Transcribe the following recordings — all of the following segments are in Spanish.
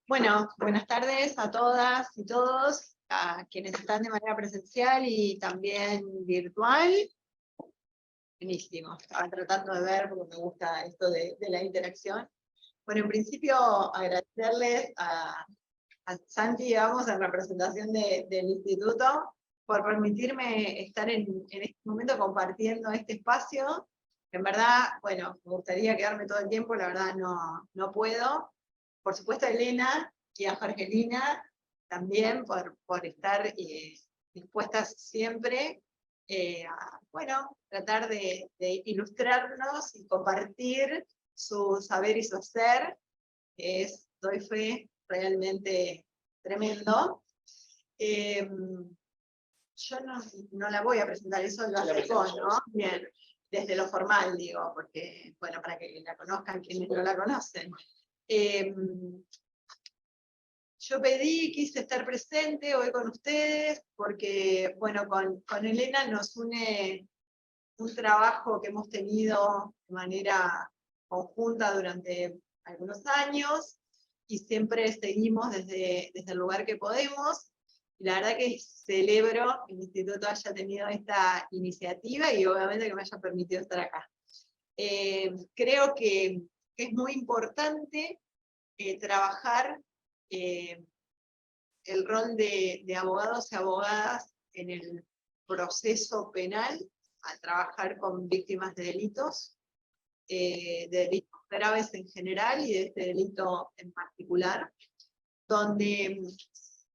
Bueno, buenas tardes a todas y todos, a quienes están de manera presencial y también virtual. Buenísimo, estaba tratando de ver porque me gusta esto de la interacción. Bueno, en principio agradecerles a Santi, digamos, en representación del instituto, por permitirme estar en este momento compartiendo este espacio. En verdad, bueno, me gustaría quedarme todo el tiempo, la verdad no puedo. Por supuesto a Elena y a Jorgelina también por estar dispuestas siempre a, bueno, tratar de ilustrarnos y compartir su saber y su hacer, que es, doy fe, realmente tremendo. Yo no la voy a presentar, eso lo hace con, ¿no? Bien, desde lo formal, digo, porque, bueno, para que la conozcan quienes no la conocen. Yo quise estar presente hoy con ustedes, porque, bueno, con Elena nos une un trabajo que hemos tenido de manera conjunta durante algunos años, y siempre seguimos desde el lugar que podemos. Y la verdad que celebro que el instituto haya tenido esta iniciativa y obviamente que me haya permitido estar acá. Creo que es muy importante trabajar el rol de abogados y abogadas en el proceso penal, a trabajar con víctimas de delitos graves en general y de este delito en particular, donde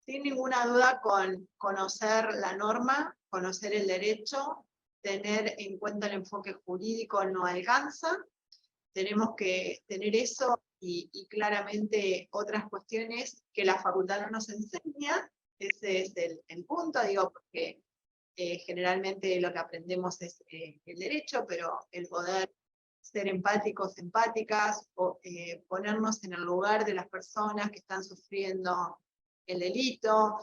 sin ninguna duda con conocer la norma, conocer el derecho, tener en cuenta el enfoque jurídico no alcanza. Tenemos que tener eso y claramente otras cuestiones que la facultad no nos enseña. Ese es el punto, digo, porque generalmente lo que aprendemos es el derecho, pero el poder ser empáticos, empáticas, o ponernos en el lugar de las personas que están sufriendo el delito,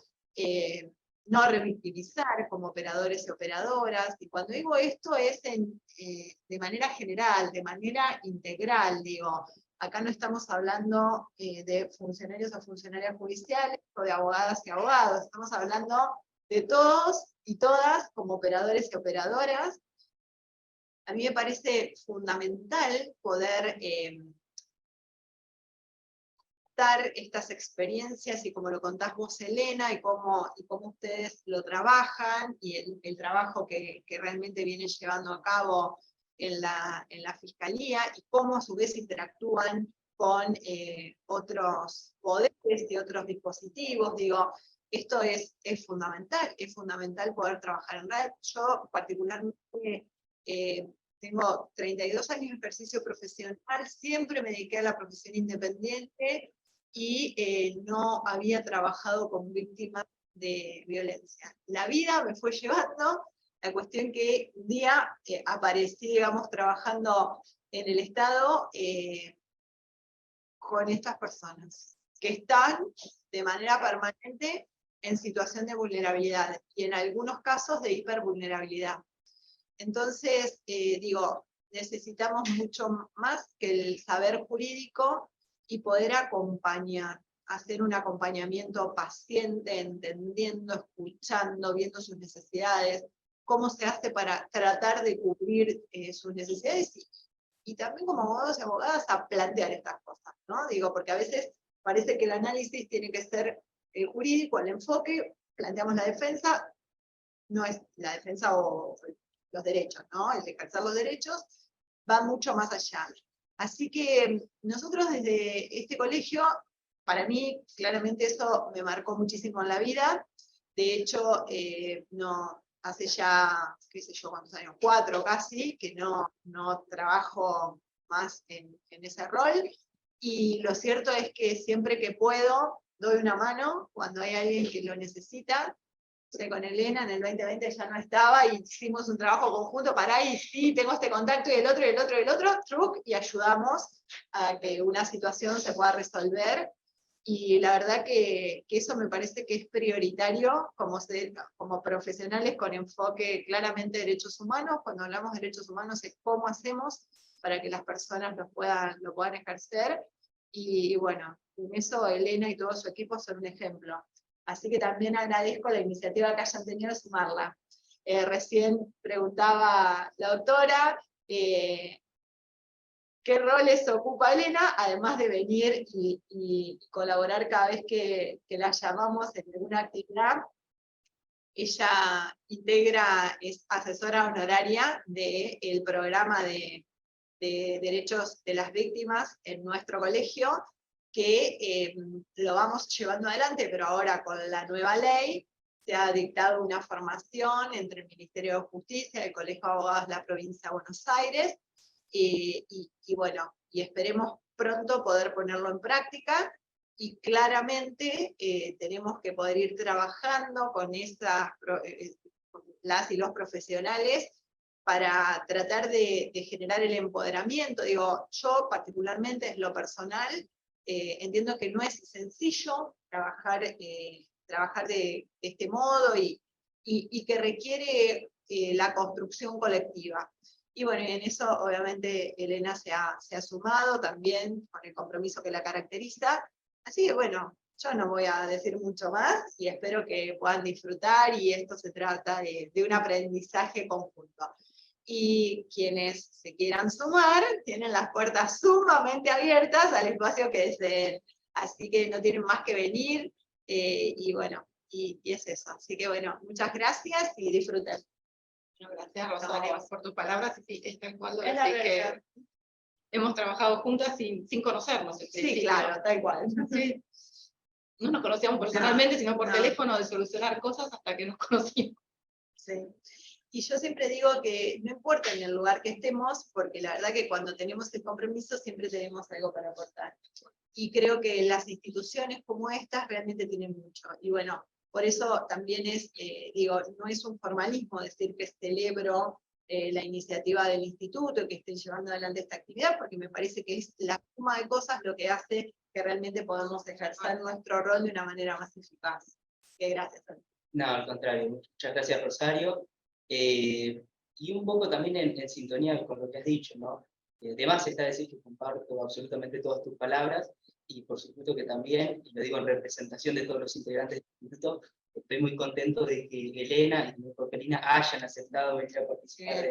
no revictimizar como operadores y operadoras. Y cuando digo esto es de manera general, de manera integral, digo. Acá no estamos hablando de funcionarios o funcionarias judiciales o de abogadas y abogados, estamos hablando de todos y todas como operadores y operadoras. A mí me parece fundamental poder dar estas experiencias, y como lo contás vos, Elena, y cómo ustedes lo trabajan, y el trabajo que realmente vienen llevando a cabo en la Fiscalía, y cómo a su vez interactúan con otros poderes y otros dispositivos. Digo, esto es fundamental poder trabajar en red. Yo particularmente tengo 32 años de ejercicio profesional, siempre me dediqué a la profesión independiente, y no había trabajado con víctimas de violencia. La vida me fue llevando, la cuestión que un día aparecí, digamos, trabajando en el Estado con estas personas, que están de manera permanente en situación de vulnerabilidad, y en algunos casos de hipervulnerabilidad. Entonces, digo, necesitamos mucho más que el saber jurídico y poder acompañar, hacer un acompañamiento paciente, entendiendo, escuchando, viendo sus necesidades, cómo se hace para tratar de cubrir sus necesidades, y también como abogados y abogadas a plantear estas cosas, ¿no? Digo, porque a veces parece que el análisis tiene que ser jurídico, el enfoque, planteamos la defensa, no es la defensa o los derechos, ¿no? El ejercer los derechos va mucho más allá. Así que nosotros desde este colegio, para mí claramente eso me marcó muchísimo en la vida. De hecho, no, hace ya, qué sé yo, cuántos años, 4 casi, que no trabajo más en ese rol. Y lo cierto es que siempre que puedo, doy una mano cuando hay alguien que lo necesita. Con Elena en el 2020 ya no estaba, y hicimos un trabajo conjunto para ahí, sí, tengo este contacto, y el otro, y el otro, y el otro, truc, y ayudamos a que una situación se pueda resolver. Y la verdad que eso me parece que es prioritario como profesionales con enfoque claramente de derechos humanos. Cuando hablamos de derechos humanos es cómo hacemos para que las personas lo puedan ejercer. y bueno, en eso Elena y todo su equipo son un ejemplo. Así que también agradezco la iniciativa que hayan tenido de sumarla. Recién preguntaba la doctora, ¿qué roles ocupa Elena? Además de venir y colaborar cada vez que la llamamos en alguna actividad. Ella es asesora honoraria del programa de derechos de las víctimas en nuestro colegio, que lo vamos llevando adelante, pero ahora con la nueva ley se ha dictado una formación entre el Ministerio de Justicia, el Colegio de Abogados de la Provincia de Buenos Aires, y bueno, y esperemos pronto poder ponerlo en práctica, y claramente tenemos que poder ir trabajando con las y los profesionales para tratar de generar el empoderamiento. Digo, yo particularmente, en lo personal, entiendo que no es sencillo trabajar de este modo, y que requiere la construcción colectiva. Y bueno, en eso obviamente Elena se ha sumado también con el compromiso que la caracteriza. Así que bueno, yo no voy a decir mucho más, y espero que puedan disfrutar, y esto se trata de un aprendizaje conjunto. Y quienes se quieran sumar, tienen las puertas sumamente abiertas al espacio que deseen. Así que no tienen más que venir, y bueno, y es eso. Así que bueno, muchas gracias y disfruten. Bueno, gracias, Rosario, por tus palabras. Sí, es tal cual lo Es la decís, que realidad. hemos trabajado juntas sin conocernos. Sí, claro, tal cual. Sí. No nos conocíamos personalmente, sino por no. teléfono, de solucionar cosas hasta que nos conocimos. Sí. Y yo siempre digo que no importa en el lugar que estemos, porque la verdad que cuando tenemos el compromiso siempre tenemos algo para aportar. Y creo que las instituciones como estas realmente tienen mucho. Y bueno, por eso también digo, no es un formalismo decir que celebro la iniciativa del instituto y que estén llevando adelante esta actividad, porque me parece que es la suma de cosas lo que hace que realmente podamos ejercer nuestro rol de una manera más eficaz. Que gracias. No, al contrario, muchas gracias, Rosario. Y un poco también en sintonía con lo que has dicho, ¿no? De más está decir que comparto absolutamente todas tus palabras, y por supuesto que también, y lo digo en representación de todos los integrantes del instituto, estoy muy contento de que Elena y Jorgelina hayan aceptado venir a participar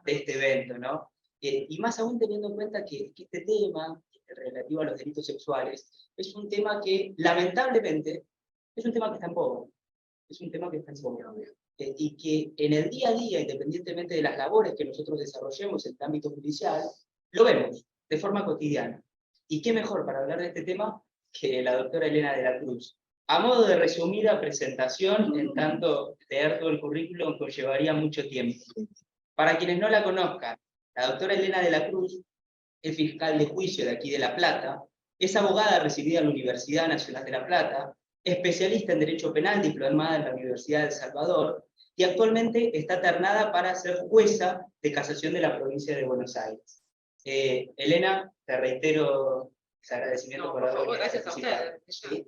de este evento, ¿no? Y más aún teniendo en cuenta que este tema relativo a los delitos sexuales es un tema que, lamentablemente, es un tema que está en boga. Es un tema que está en boga. Y que en el día a día, independientemente de las labores que nosotros desarrollemos en el ámbito judicial, lo vemos de forma cotidiana. Y qué mejor para hablar de este tema que la doctora Elena de la Cruz. A modo de resumida presentación, en tanto leer todo el currículum conllevaría mucho tiempo. Para quienes no la conozcan, la doctora Elena de la Cruz es fiscal de juicio de aquí de La Plata, es abogada recibida en la Universidad Nacional de La Plata, especialista en Derecho Penal, diplomada en la Universidad de El Salvador, y actualmente está ternada para ser jueza de casación de la provincia de Buenos Aires. Elena, te reitero ese agradecimiento por haber venido. Gracias a ustedes. ¿Sí?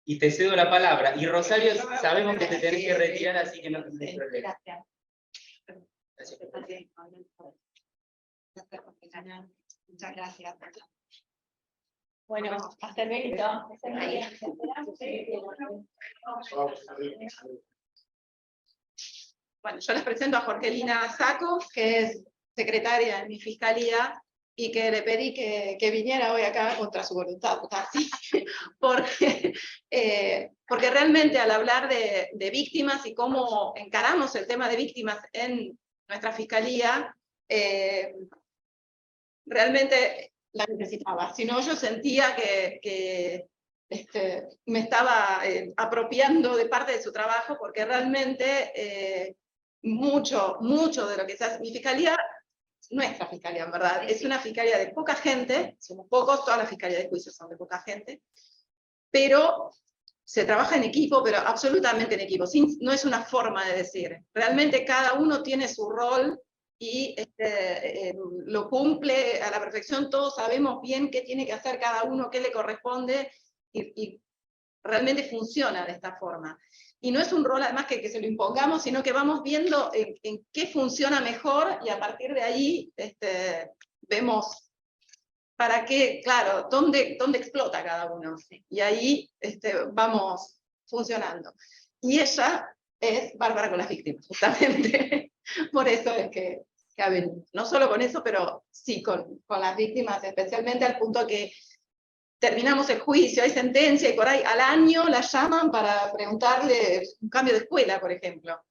Y te cedo la palabra. Y Rosario, sabemos que te tenés que retirar, así que no tenés problema. Gracias. Muchas gracias. Bueno, hasta el Benito. Bueno, yo les presento a Jorgelina Saco, que es secretaria de mi fiscalía, y que le pedí que viniera hoy acá contra su voluntad, así, porque realmente al hablar de víctimas y cómo encaramos el tema de víctimas en nuestra fiscalía, realmente la necesitaba. Si no, yo sentía que me estaba apropiando de parte de su trabajo, porque realmente mucho de lo que se hace, mi fiscalía, nuestra fiscalía en verdad, es una fiscalía de poca gente, somos pocos, todas las fiscalías de juicio son de poca gente, pero se trabaja en equipo, pero absolutamente en equipo, no es una forma de decir, realmente cada uno tiene su rol, y lo cumple a la perfección, todos sabemos bien qué tiene que hacer cada uno, qué le corresponde, y realmente funciona de esta forma. Y no es un rol además que se lo impongamos, sino que vamos viendo en qué funciona mejor, y a partir de ahí vemos para qué, claro, dónde explota cada uno. Y ahí vamos funcionando. Y ella es bárbara con las víctimas, justamente. Por eso es que ha venido. No solo con eso, pero sí con las víctimas, especialmente al punto que terminamos el juicio, hay sentencia, y por ahí al año la llaman para preguntarle un cambio de escuela, por ejemplo,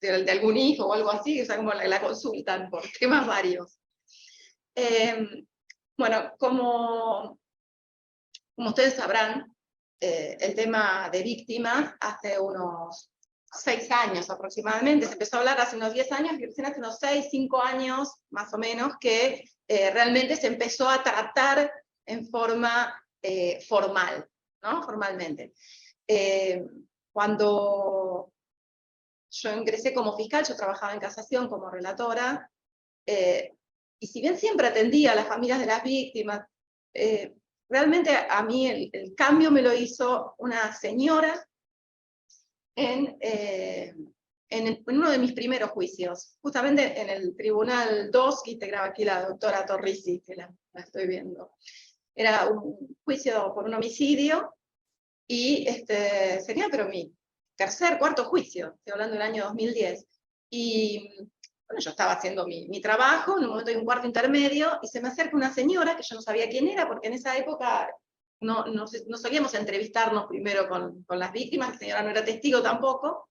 de algún hijo o algo así, o sea, como la consultan por temas varios. Bueno, como ustedes sabrán, el tema de víctimas hace unos 6 años aproximadamente, se empezó a hablar hace unos 10 años, y recién hace unos 6, 5 años más o menos, que realmente se empezó a tratar en forma formal, ¿no? Formalmente. Cuando yo ingresé como fiscal, yo trabajaba en casación como relatora, y si bien siempre atendía a las familias de las víctimas, realmente a mí el cambio me lo hizo una señora en uno de mis primeros juicios, justamente en el Tribunal 2, que integraba aquí la doctora Torrisi, que la estoy viendo. Era un juicio por un homicidio, y sería pero mi tercer, cuarto juicio, estoy hablando del año 2010. Y bueno, yo estaba haciendo mi trabajo, en un momento hay un cuarto intermedio, y se me acerca una señora, que yo no sabía quién era, porque en esa época no solíamos entrevistarnos primero con las víctimas, la señora no era testigo tampoco.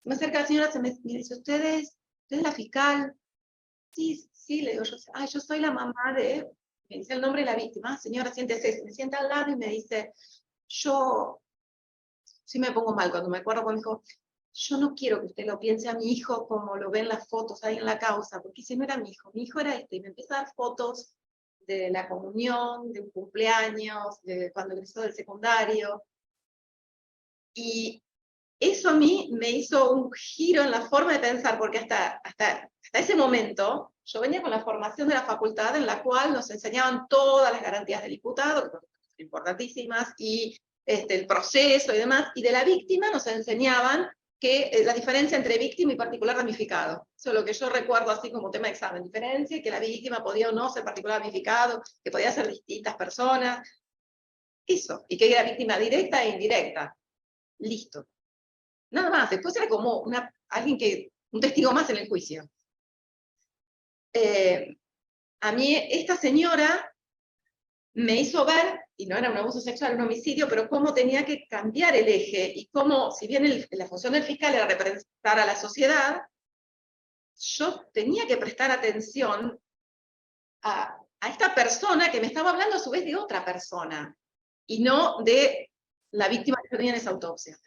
Me acerca la señora, me dice, ¿usted es la fiscal? Sí, sí, le digo, yo soy la mamá de, me dice el nombre de la víctima, señora, siéntese, me sienta al lado y me dice, yo sí me pongo mal cuando me acuerdo cuando dijo, yo no quiero que usted lo piense a mi hijo como lo ven las fotos ahí en la causa, porque ese no era mi hijo era este, y me empieza a dar fotos de la comunión, de un cumpleaños, de cuando egresó del secundario, y eso a mí me hizo un giro en la forma de pensar, porque hasta ese momento yo venía con la formación de la facultad en la cual nos enseñaban todas las garantías del imputado, que son importantísimas, y el proceso y demás, y de la víctima nos enseñaban que la diferencia entre víctima y particular ramificado. Eso es lo que yo recuerdo así como tema de examen, diferencia, y que la víctima podía o no ser particular ramificado, que podía ser distintas personas, eso, y que era víctima directa e indirecta. Listo. Nada más, después era como un testigo más en el juicio. A mí esta señora me hizo ver, y no era un abuso sexual, un homicidio, pero cómo tenía que cambiar el eje, y cómo, si bien la función del fiscal era representar a la sociedad, yo tenía que prestar atención a esta persona que me estaba hablando a su vez de otra persona, y no de la víctima que tenía en esa autopsia.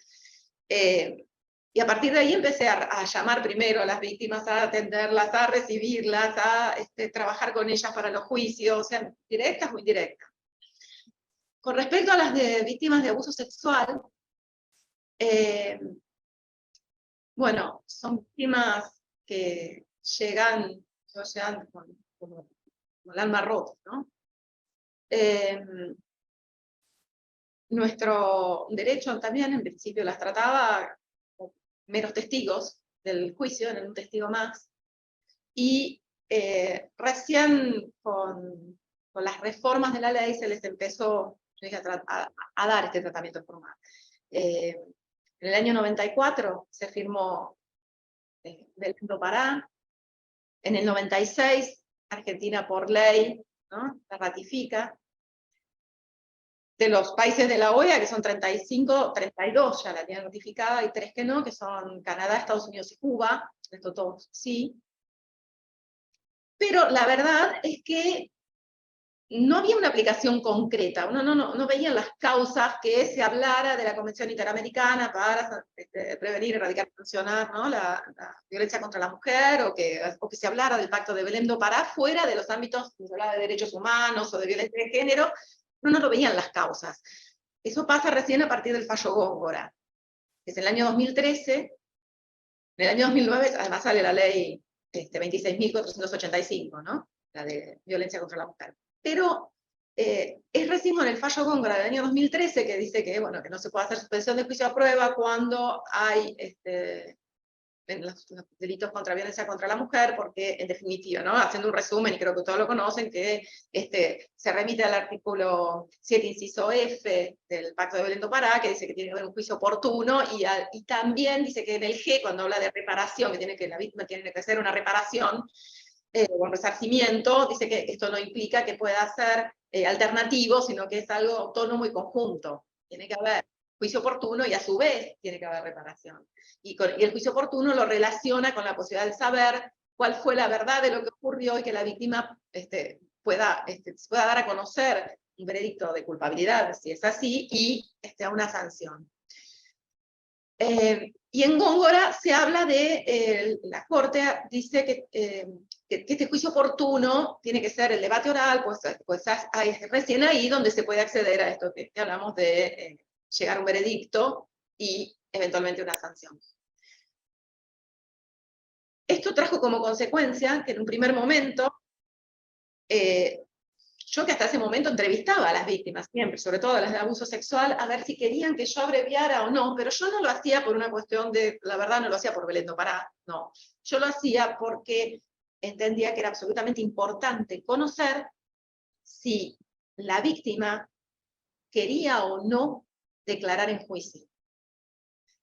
Y a partir de ahí empecé a llamar primero a las víctimas, a atenderlas, a recibirlas, a trabajar con ellas para los juicios, o sea, directas o indirectas. Con respecto a las víctimas de abuso sexual, bueno, son víctimas que llegan con el alma rota, ¿no? Nuestro derecho también, en principio, las trataba como meros testigos del juicio, en un testigo más, y recién con las reformas de la ley se les empezó a dar este tratamiento formal. En el año 94 se firmó Belém Pará, en el 96 Argentina por ley, ¿no?, la ratifica. De los países de la OEA, que son 35, 32 ya la tienen ratificada, hay 3 que no, que son Canadá, Estados Unidos y Cuba, esto todos sí. Pero la verdad es que no había una aplicación concreta, uno no veía en las causas que se hablara de la Convención Interamericana para prevenir, erradicar, sancionar, ¿no?, la violencia contra la mujer, o que se hablara del Pacto de Belém do Pará fuera de los ámbitos que se hablaba de derechos humanos o de violencia de género. No lo veían las causas. Eso pasa recién a partir del fallo Góngora, que es en el año 2013, en el año 2009 además sale la ley 26.485, ¿no?, la de violencia contra la mujer. Pero es recién con el fallo Góngora del año 2013 que dice que, bueno, que no se puede hacer suspensión de juicio a prueba cuando hay los delitos contra violencia contra la mujer, porque en definitiva, ¿no? Haciendo un resumen, y creo que todos lo conocen, que se remite al artículo 7, inciso F del Pacto de Belén do Pará, que dice que tiene que haber un juicio oportuno, y también dice que en el G, cuando habla de reparación, que la víctima tiene que hacer una reparación, o resarcimiento, dice que esto no implica que pueda ser alternativo, sino que es algo autónomo y conjunto. Tiene que haber juicio oportuno y a su vez tiene que haber reparación. Y el juicio oportuno lo relaciona con la posibilidad de saber cuál fue la verdad de lo que ocurrió y que la víctima pueda dar a conocer un veredicto de culpabilidad, si es así, y a una sanción. Y en Góngora se habla de, la Corte dice que este juicio oportuno tiene que ser el debate oral, pues es recién ahí donde se puede acceder a esto que hablamos de llegar a un veredicto y eventualmente una sanción. Esto trajo como consecuencia que en un primer momento, yo que hasta ese momento entrevistaba a las víctimas siempre, sobre todo a las de abuso sexual, a ver si querían que yo abreviara o no, pero yo no lo hacía por una cuestión de, la verdad no lo hacía por Belén do Pará, no. Yo lo hacía porque entendía que era absolutamente importante conocer si la víctima quería o no declarar en juicio.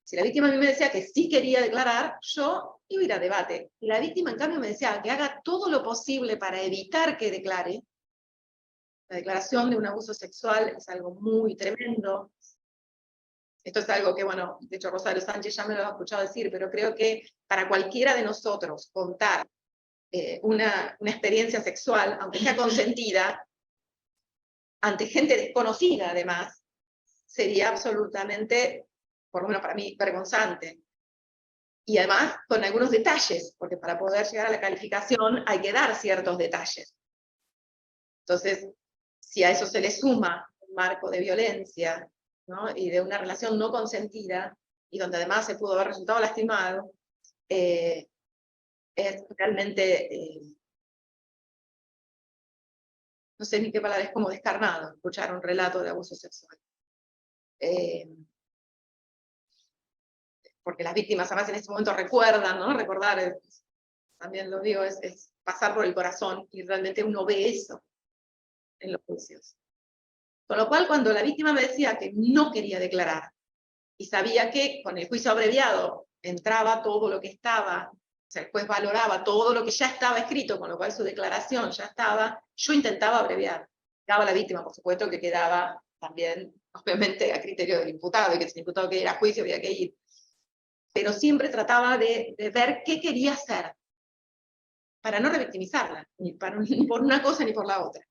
Si la víctima a mí me decía que sí quería declarar, yo iba a ir a debate. Y la víctima en cambio me decía que haga todo lo posible para evitar que declare. La declaración de un abuso sexual es algo muy tremendo. Esto es algo que, bueno, de hecho Rosario Sánchez ya me lo ha escuchado decir, pero creo que para cualquiera de nosotros contar una experiencia sexual, aunque sea consentida, ante gente desconocida además, sería absolutamente, por lo menos para mí, vergonzante. Y además con algunos detalles, porque para poder llegar a la calificación hay que dar ciertos detalles. Entonces, si a eso se le suma un marco de violencia, ¿no? Y de una relación no consentida, y donde además se pudo haber resultado lastimado, es realmente, no sé ni qué palabra, es como descarnado escuchar un relato de abuso sexual. Porque las víctimas además en ese momento recuerdan, ¿no? Recordar, también lo digo, es pasar por el corazón, y realmente uno ve eso en los juicios. Con lo cual, cuando la víctima me decía que no quería declarar, y sabía que con el juicio abreviado entraba todo lo que estaba, o sea, el juez valoraba todo lo que ya estaba escrito, con lo cual su declaración ya estaba, yo intentaba abreviar. Daba la víctima, por supuesto, que quedaba también, obviamente, a criterio del imputado, y que si el imputado quería ir a juicio había que ir. Pero siempre trataba de ver qué quería hacer, para no revictimizarla, ni por una cosa ni por la otra.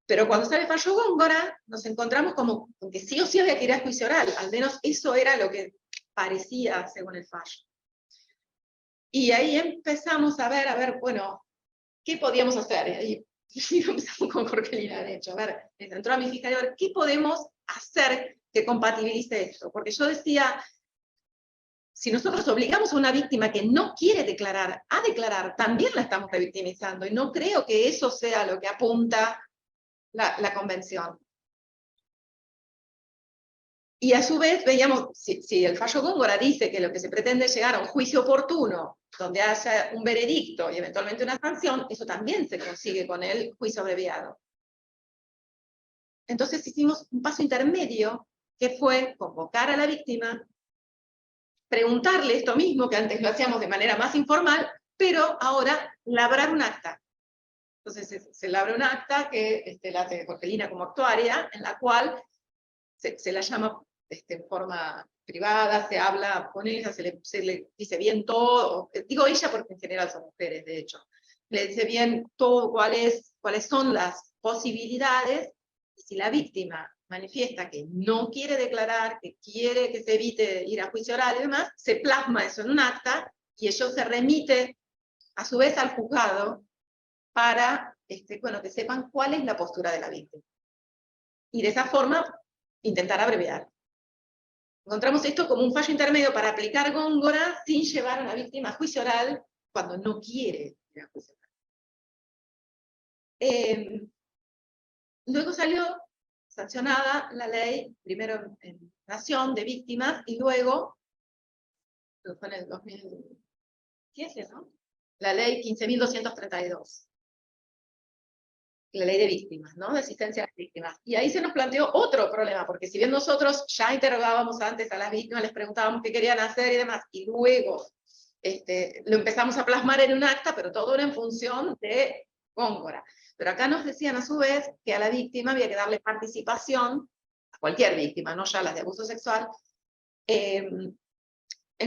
Pero cuando sale el fallo Góngora, nos encontramos como que sí o sí había que ir a juicio oral, al menos eso era lo que parecía según el fallo. Y ahí empezamos a ver, bueno, ¿qué podíamos hacer? Y ahí empezamos con Jorgelina, de hecho, a ver, entró a mi fiscalía, a ver, ¿qué podemos hacer que compatibilice esto? Porque yo decía, si nosotros obligamos a una víctima que no quiere declarar a declarar, también la estamos revictimizando, y no creo que eso sea lo que apunta la convención. Y a su vez veíamos, si el fallo Góngora dice que lo que se pretende es llegar a un juicio oportuno, donde haya un veredicto y eventualmente una sanción, eso también se consigue con el juicio abreviado. Entonces hicimos un paso intermedio, que fue convocar a la víctima, preguntarle esto mismo, que antes lo hacíamos de manera más informal, pero ahora labrar un acta. Entonces se labra un acta que la hace Jorgelina como actuaria, en la cual se la llama en forma privada, se habla con ella, se le dice bien todo, digo ella porque en general son mujeres, de hecho, le dice bien todo cuáles son las posibilidades, y si la víctima manifiesta que no quiere declarar, que quiere que se evite ir a juicio oral y demás, se plasma eso en un acta, y ello se remite a su vez al juzgado para bueno, que sepan cuál es la postura de la víctima. Y de esa forma intentar abreviar. Encontramos esto como un fallo intermedio para aplicar Góngora sin llevar a la víctima a juicio oral cuando no quiere ir a juicio oral. Luego salió sancionada la ley, primero en Nación, de víctimas, y luego, fue en el 17, ¿no? La ley 15.232. La ley de víctimas, ¿no? De asistencia a las víctimas. Y ahí se nos planteó otro problema, porque si bien nosotros ya interrogábamos antes a las víctimas, les preguntábamos qué querían hacer y demás, y luego lo empezamos a plasmar en un acta, pero todo era en función de Góngora. Pero acá nos decían a su vez que a la víctima había que darle participación, a cualquier víctima, no ya las de abuso sexual, en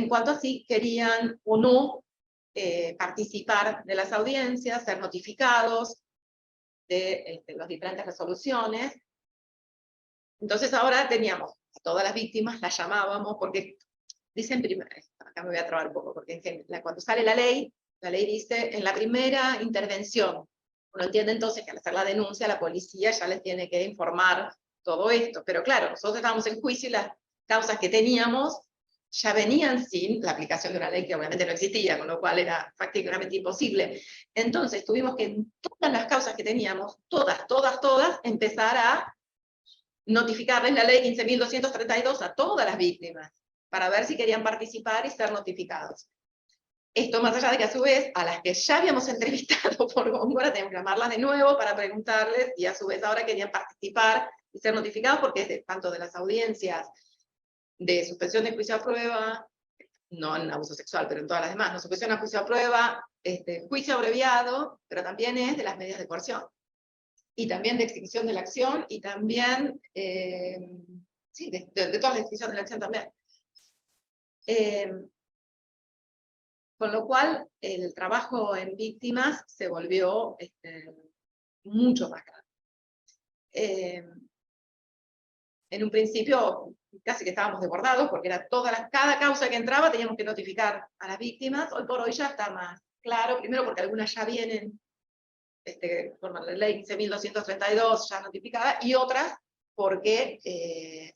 cuanto a si querían o no participar de las audiencias, ser notificados de las diferentes resoluciones. Entonces ahora teníamos a todas las víctimas, las llamábamos, porque dicen primero, acá me voy a trabar un poco, porque cuando sale la ley dice en la primera intervención. Uno entiende entonces que al hacer la denuncia la policía ya les tiene que informar todo esto, pero claro, nosotros estábamos en juicio y las causas que teníamos ya venían sin la aplicación de una ley que obviamente no existía, con lo cual era prácticamente imposible. Entonces tuvimos que en todas las causas que teníamos, todas, empezar a notificarles la ley 15.232 a todas las víctimas, para ver si querían participar y ser notificados. Esto más allá de que a su vez, a las que ya habíamos entrevistado por Góngora, tenemos que llamarlas de nuevo para preguntarles, y a su vez ahora querían participar y ser notificados, porque es tanto de las audiencias de suspensión de juicio a prueba, no en abuso sexual, pero en todas las demás, no suspensión a juicio a prueba, juicio abreviado, pero también es de las medidas de coerción, y también de extinción de la acción, y también, sí, de todas las extinciones de la acción también. Con lo cual, el trabajo en víctimas se volvió mucho más caro. En un principio casi que estábamos desbordados, porque era cada causa que entraba teníamos que notificar a las víctimas. Hoy por hoy ya está más claro, primero porque algunas ya vienen por la ley 15.232 ya notificadas, y otras porque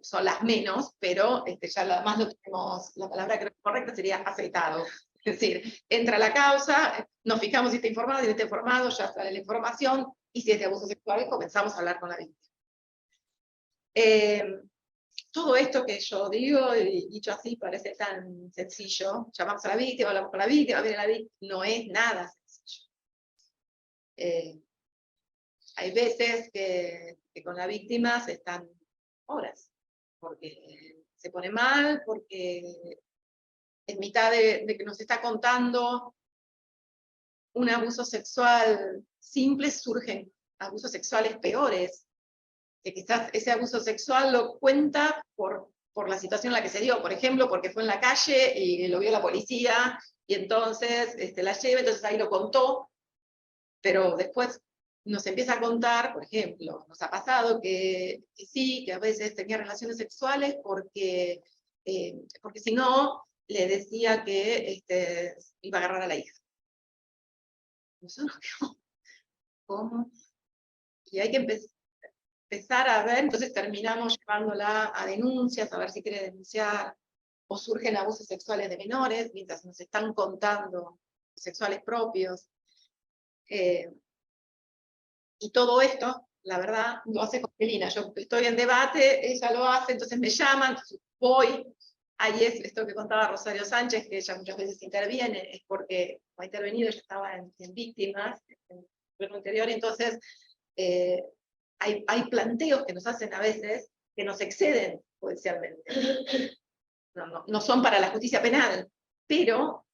son las menos, pero ya más lo tenemos, la palabra creo que correcta sería aceitado. Es decir, entra la causa, nos fijamos si está informado, si no está informado, ya sale la información, y si es de abuso sexual, comenzamos a hablar con la víctima. Todo esto que yo digo, y dicho así, parece tan sencillo. Llamamos a la víctima, hablamos con la víctima, viene la víctima. No es nada sencillo. Hay veces que con la víctima se están horas, porque se pone mal, porque en mitad de que nos está contando un abuso sexual simple, surgen abusos sexuales peores, que quizás ese abuso sexual lo cuenta por la situación en la que se dio, por ejemplo, porque fue en la calle y lo vio la policía, y entonces la lleva, entonces ahí lo contó, pero después nos empieza a contar, por ejemplo, nos ha pasado que sí, que a veces tenía relaciones sexuales porque si no, le decía que iba a agarrar a la hija. Nosotros, ¿cómo? Y hay que empezar a ver, entonces terminamos llevándola a denuncias, a ver si quiere denunciar, o surgen abusos sexuales de menores, mientras nos están contando sexuales propios. Y todo esto, la verdad, lo hace Jorgelina. Yo estoy en debate, ella lo hace, entonces me llaman, entonces voy. Ahí es esto que contaba Rosario Sánchez, que ella muchas veces interviene, es porque ha intervenido, ella estaba en víctimas, en el gobierno anterior, entonces hay planteos que nos hacen a veces que nos exceden judicialmente. No son para la justicia penal, pero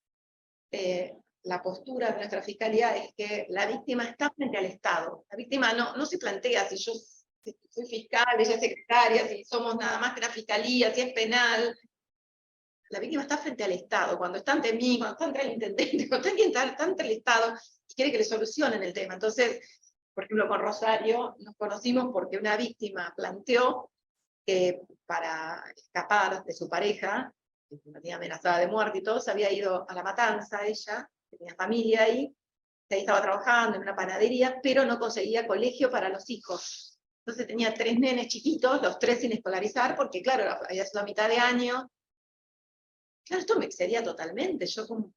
la postura de nuestra fiscalía es que la víctima está frente al Estado. La víctima no se plantea si yo soy fiscal, ella es secretaria, si somos nada más que una fiscalía, si es penal. La víctima está frente al Estado, cuando está ante mí, cuando está ante el intendente, cuando está ante el Estado, y quiere que le solucionen el tema. Entonces, por ejemplo, con Rosario nos conocimos porque una víctima planteó que para escapar de su pareja, que la tenía amenazada de muerte y todo, se había ido a La Matanza ella, que tenía familia ahí estaba trabajando en una panadería, pero no conseguía colegio para los hijos. Entonces tenía 3 nenes chiquitos, los 3 sin escolarizar, porque claro, había sido a mitad de año. Claro, esto me excedía totalmente, yo como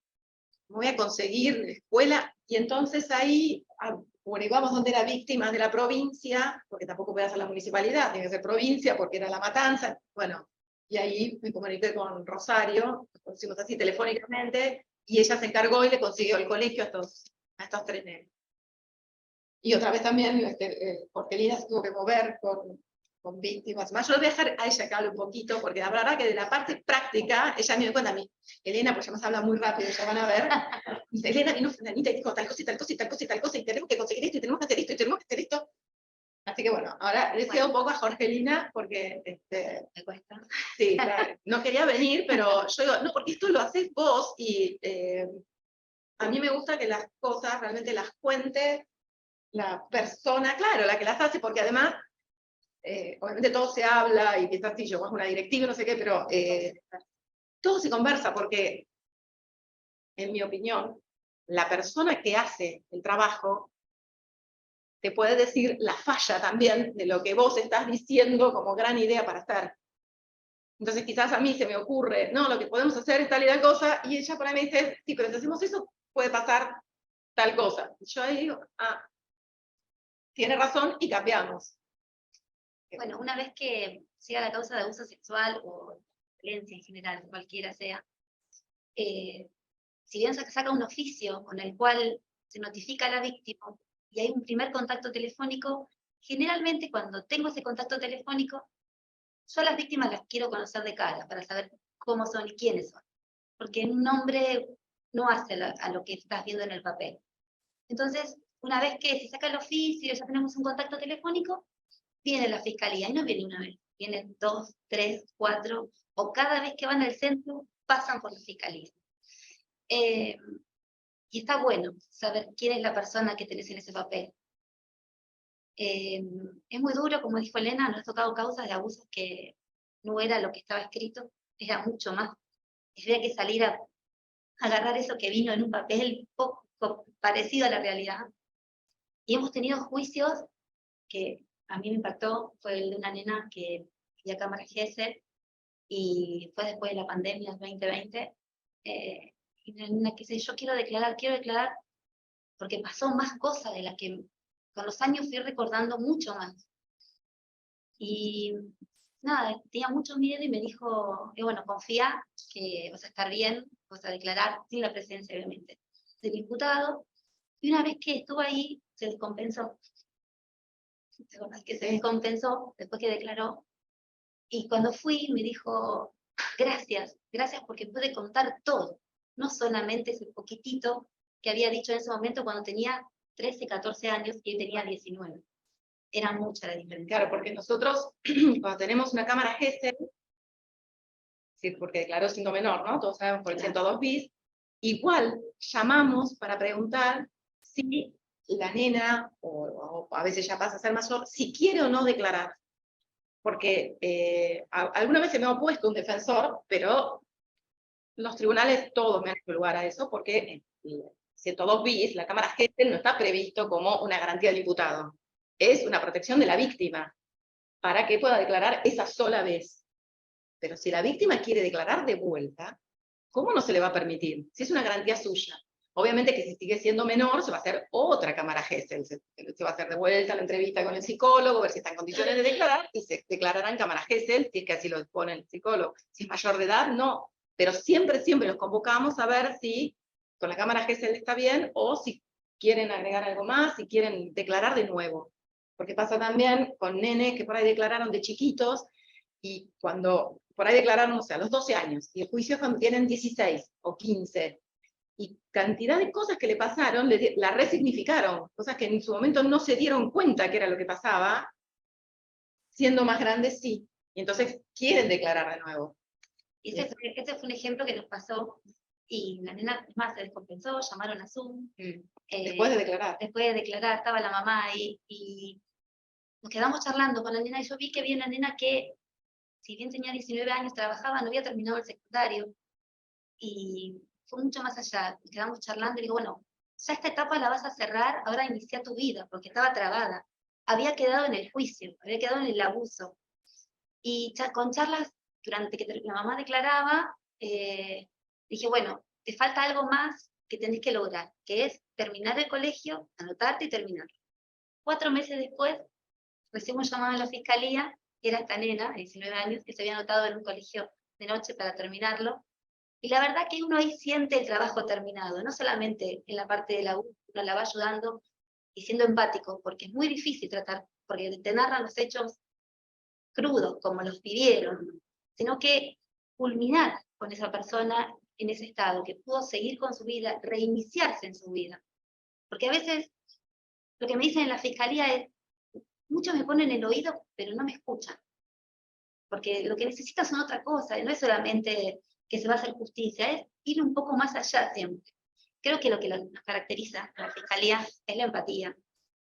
voy a conseguir escuela, y entonces ahí averiguamos dónde era víctimas de la provincia, porque tampoco podía ser la municipalidad, tiene que ser provincia, porque era La Matanza, bueno, y ahí me comuniqué con Rosario, nos conocimos así telefónicamente, y ella se encargó y le consiguió el colegio a estos 3 nenes. Y otra vez también, Jorgelina se tuvo que mover con víctimas. Más, yo lo voy a dejar a ella que hable un poquito, porque la verdad que de la parte práctica, ella me dio cuenta a mí, Elena, pues ya más habla muy rápido, ya van a ver, dice, Elena vino fulanita y dijo tal cosa y tal cosa y tal cosa y tal cosa, y tenemos que conseguir esto, y tenemos que hacer esto, y tenemos que hacer esto. Así que bueno, ahora les quedo un poco a Jorgelina, porque Me cuesta. sí, claro, no quería venir, pero yo digo, no, porque esto lo haces vos, y a mí me gusta que las cosas realmente las cuente la persona, claro, la que las hace, porque además, obviamente todo se habla, y quizás sí, yo hago una directiva y no sé qué, pero todo se conversa, porque, en mi opinión, la persona que hace el trabajo te puede decir la falla también de lo que vos estás diciendo como gran idea para hacer. Entonces quizás a mí se me ocurre, no, lo que podemos hacer es tal y tal cosa, y ella por ahí me dice, sí, pero si hacemos eso, puede pasar tal cosa. Y yo ahí digo, ah, tiene razón, y cambiamos. Bueno, una vez que siga la causa de abuso sexual o violencia en general, cualquiera sea, si bien se saca un oficio con el cual se notifica a la víctima y hay un primer contacto telefónico, generalmente cuando tengo ese contacto telefónico, yo a las víctimas las quiero conocer de cara para saber cómo son y quiénes son. Porque un nombre no hace a lo que estás viendo en el papel. Entonces, una vez que se saca el oficio, ya tenemos un contacto telefónico, viene la fiscalía, y no viene una vez, vienen 2, 3, 4, o cada vez que van al centro, pasan por la fiscalía. Y está bueno saber quién es la persona que tenés en ese papel. Es muy duro, como dijo Elena, nos ha tocado causas de abusos que no era lo que estaba escrito, era mucho más. Había que salir a agarrar eso que vino en un papel poco parecido a la realidad. Y hemos tenido juicios que a mí me impactó, fue el de una nena que fui a cámara Gesell, y fue después de la pandemia, el 2020, y una nena que dice, yo quiero declarar, porque pasó más cosas de las que con los años fui recordando mucho más. Y nada, tenía mucho miedo y me dijo, bueno, confía que vas a estar bien, vas a declarar sin la presencia, obviamente, del imputado. Y una vez que estuvo ahí, se descompensó. Que se descompensó después que declaró. Y cuando fui, me dijo, gracias porque pude contar todo. No solamente ese poquitito que había dicho en ese momento cuando tenía 13, 14 años y él tenía 19. Era mucha la diferencia. Claro, porque nosotros, cuando tenemos una cámara Gesell, sí, porque declaró siendo menor, ¿no? Todos sabemos por el 102 bis, igual llamamos para preguntar si la nena, o a veces ya pasa a ser mayor, si quiere o no declarar. Porque alguna vez se me ha opuesto un defensor, pero los tribunales todos me han dado lugar a eso, porque en 102 bis, la cámara Gesell no está previsto como una garantía del imputado. Es una protección de la víctima, para que pueda declarar esa sola vez. Pero si la víctima quiere declarar de vuelta, ¿cómo no se le va a permitir? Si es una garantía suya. Obviamente que si sigue siendo menor, se va a hacer otra cámara Gesell. Se va a hacer de vuelta la entrevista con el psicólogo, ver si está en condiciones de declarar, y se declarará en cámara Gesell, si es que así lo pone el psicólogo. Si es mayor de edad, no. Pero siempre los convocamos a ver si con la cámara Gesell está bien, o si quieren agregar algo más, si quieren declarar de nuevo. Porque pasa también con nenes que por ahí declararon de chiquitos, y cuando por ahí declararon, o sea, a los 12 años, y el juicio es cuando tienen 16 o 15, y cantidad de cosas que le pasaron, la resignificaron, cosas que en su momento no se dieron cuenta que era lo que pasaba, siendo más grandes sí, y entonces quieren declarar de nuevo. Y este fue un ejemplo que nos pasó, y la nena, es más, se descompensó, llamaron a Zoom. Después de declarar. Después de declarar, estaba la mamá ahí, y nos quedamos charlando con la nena, y yo vi que había una nena que, si bien tenía 19 años, trabajaba, no había terminado el secundario, y fue mucho más allá. Nos quedamos charlando, y digo, bueno, ya esta etapa la vas a cerrar, ahora inicia tu vida, porque estaba trabada. Había quedado en el juicio, había quedado en el abuso. Y con charlas, durante que la mamá declaraba, dije, bueno, te falta algo más que tenés que lograr, que es terminar el colegio, anotarte y terminarlo. 4 meses después, recibimos llamada a la fiscalía, que era esta nena, de 19 años, que se había anotado en un colegio de noche para terminarlo, Y la verdad que uno ahí siente el trabajo terminado, no solamente en la parte de la uno la va ayudando y siendo empático, porque es muy difícil tratar, porque te narran los hechos crudos, como los vivieron, sino que culminar con esa persona en ese estado, que pudo seguir con su vida, reiniciarse en su vida. Porque a veces lo que me dicen en la fiscalía es, muchos me ponen el oído, pero no me escuchan. Porque lo que necesitan son otra cosa, no es solamente que se va a hacer justicia, es ir un poco más allá siempre. Creo que lo que nos caracteriza a la fiscalía es la empatía,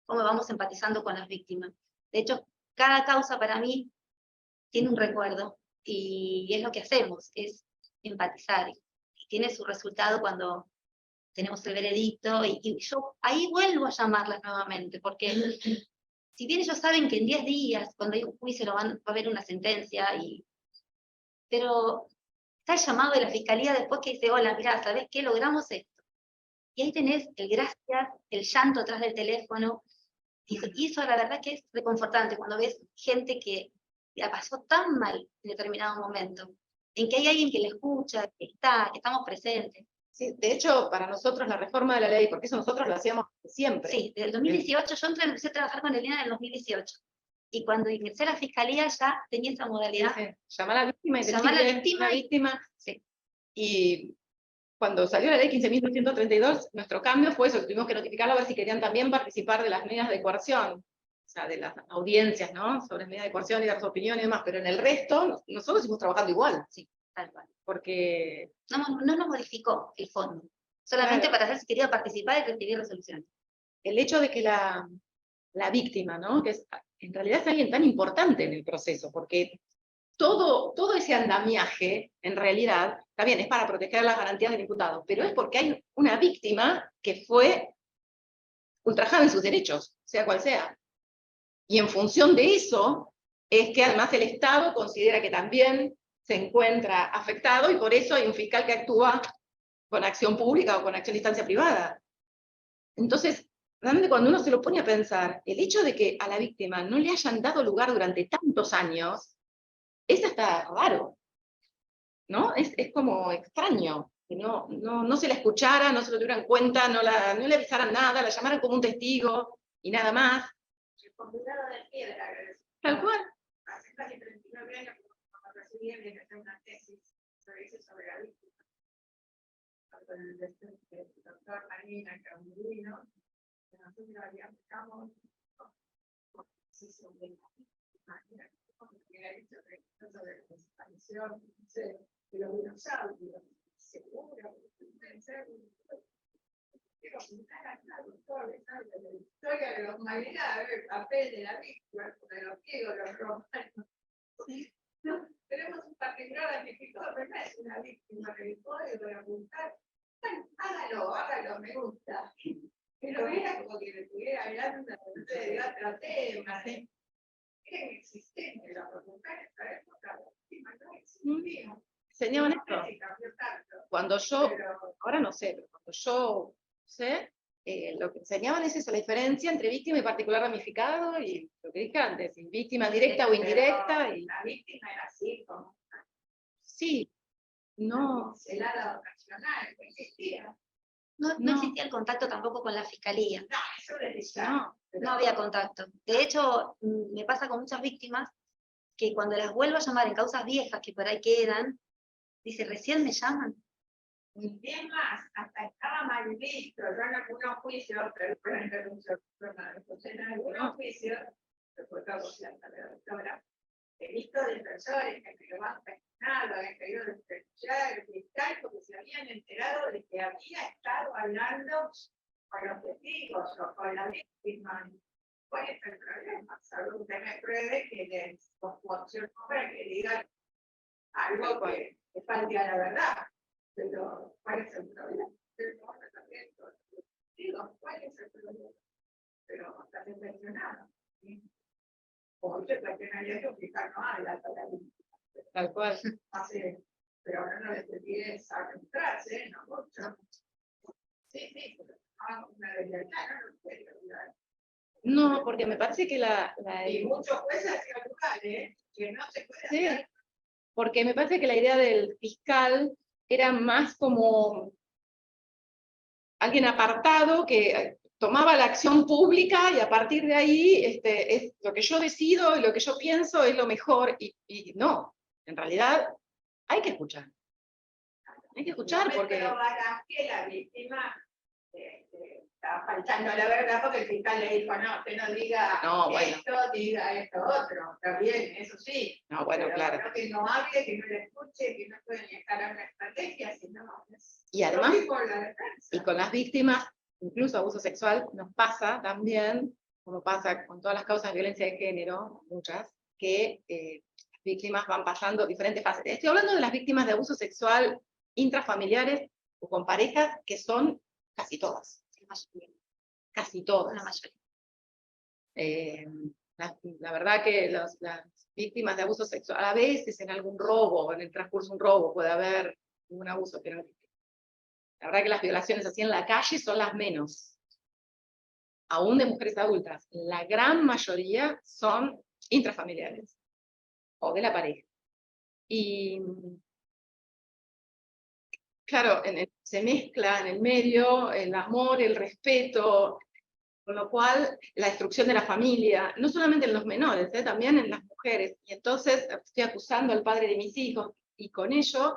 cómo vamos empatizando con las víctimas. De hecho, cada causa para mí tiene un recuerdo, y es lo que hacemos, es empatizar. Y tiene su resultado cuando tenemos el veredicto, y yo ahí vuelvo a llamarlas nuevamente, porque si bien ellos saben que en 10 días, cuando hay un juicio, va a haber una sentencia, pero está el llamado de la fiscalía después que dice, hola, mirá, ¿sabés qué? Logramos esto. Y ahí tenés el gracias, el llanto atrás del teléfono, y eso la verdad que es reconfortante cuando ves gente que la pasó tan mal en determinado momento, en que hay alguien que le escucha, que estamos presentes. Sí, de hecho, para nosotros la reforma de la ley, porque eso nosotros lo hacíamos siempre. Sí, desde el 2018, yo empecé a trabajar con Elena en el 2018. Y cuando ingresé a la fiscalía ya tenía esa modalidad. Sí, llamar a la víctima y Llamar a la decirle, víctima la y- víctima. Sí. Y cuando salió la ley 15.232, nuestro cambio fue eso, que tuvimos que notificarlo a ver si querían también participar de las medidas de coerción, o sea, de las audiencias, ¿no? Sobre medidas de coerción y dar su opinión y demás, pero en el resto, nosotros seguimos trabajando igual. Sí, tal cual. Porque No nos modificó el fondo, solamente Claro. para saber si quería participar y recibir resolución. el hecho de que la víctima, ¿no? Que en realidad es alguien tan importante en el proceso, porque todo ese andamiaje, en realidad, está bien, es para proteger las garantías del imputado, pero es porque hay una víctima que fue ultrajada en sus derechos, sea cual sea. Y en función de eso, es que además el Estado considera que también se encuentra afectado, y por eso hay un fiscal que actúa con acción pública o con acción de instancia privada. Entonces, realmente cuando uno se lo pone a pensar, el hecho de que a la víctima no le hayan dado lugar durante tantos años, es hasta raro, ¿no? Es como extraño, que no se la escuchara, no se lo tuviera en cuenta, no le avisaran nada, la llamaran como un testigo, y nada más. El condenado de piedra, Tal cual. hace casi 39 años cuando recibí de hacer una tesis sobre la víctima. Con el doctor Marina Caudino, que nosotros habíamos si sobre la víctima, que ha dicho que sobre la desaparición de los dinosaurios, seguro, pueden ser. Quiero pintar acá, doctor, la historia de los Marinas, el papel de la víctima, de los griegos, los romanos. No, tenemos un particular agricultor, pero no es una víctima del código de apuntar. Bueno, hágalo, me gusta. Pero era como que le estuviera hablando de otro tema. Era inexistente la facultad en esta época, la víctima no existía. Enseñaban No sé esto. si cambió tanto, Cuando yo, pero ahora no sé, pero cuando yo sé, lo que enseñaban es eso, la diferencia entre víctima y particular ramificado, y lo que dije antes, y víctima directa o indirecta, y la víctima era así, como sí, no, celada ocasional, no existía. No No. existía el contacto tampoco con la fiscalía. No, eso desde ya. no, No había contacto. De hecho, me pasa con muchas víctimas que cuando las vuelvo a llamar en causas viejas que por ahí quedan, dice, recién me llaman. Es más, hasta estaba mal visto. Yo en algunos juicios, en algunos juicios, he visto defensores que me lo han cuestionado, han querido desprestigiar el fiscal porque se habían enterado de que había estado hablando con los testigos o con la víctima. ¿Cuál es el problema? Salvo usted me pruebe que les confusión para que digan algo que falte a la verdad. Pero, ¿cuál es el problema? Digo, ¿cuál es el problema? Pero estás impresionado. ¿Sí? O se cuestionaría que fiscal no habla para mí. tal cual. Pero ahora no les pides a entrarse, no mucho. Sí, pero una deslealtad, no lo puede olvidar. No, porque me parece que Y muchos jueces hacían lugar, que no se puede Sí. hacer. Porque me parece que la idea del fiscal era más como alguien apartado que tomaba la acción pública y a partir de ahí es lo que yo decido y lo que yo pienso es lo mejor, y no, en realidad hay que escuchar. Hay que escuchar porque... No que la víctima estaba faltando a la verdad porque el fiscal le dijo, no, usted no diga esto, diga esto otro. Está bien, eso sí. No, bueno, pero claro. No, que no hable, que no le escuche, que no pueden escalar una estrategia, sino... Y además, la y con las víctimas, incluso abuso sexual, nos pasa también, como pasa con todas las causas de violencia de género, muchas, que las víctimas van pasando diferentes fases. Estoy hablando de las víctimas de abuso sexual intrafamiliares o con parejas que son casi todas. Casi todas. La mayoría. La verdad que las víctimas de abuso sexual, a veces en algún robo, en el transcurso de un robo puede haber un abuso, pero la verdad que las violaciones así en la calle son las menos, aún de mujeres adultas. La gran mayoría son intrafamiliares, o de la pareja. Y claro, se mezcla en el medio el amor, el respeto, con lo cual la destrucción de la familia, no solamente en los menores, también en las mujeres. Y entonces estoy acusando al padre de mis hijos, y con ello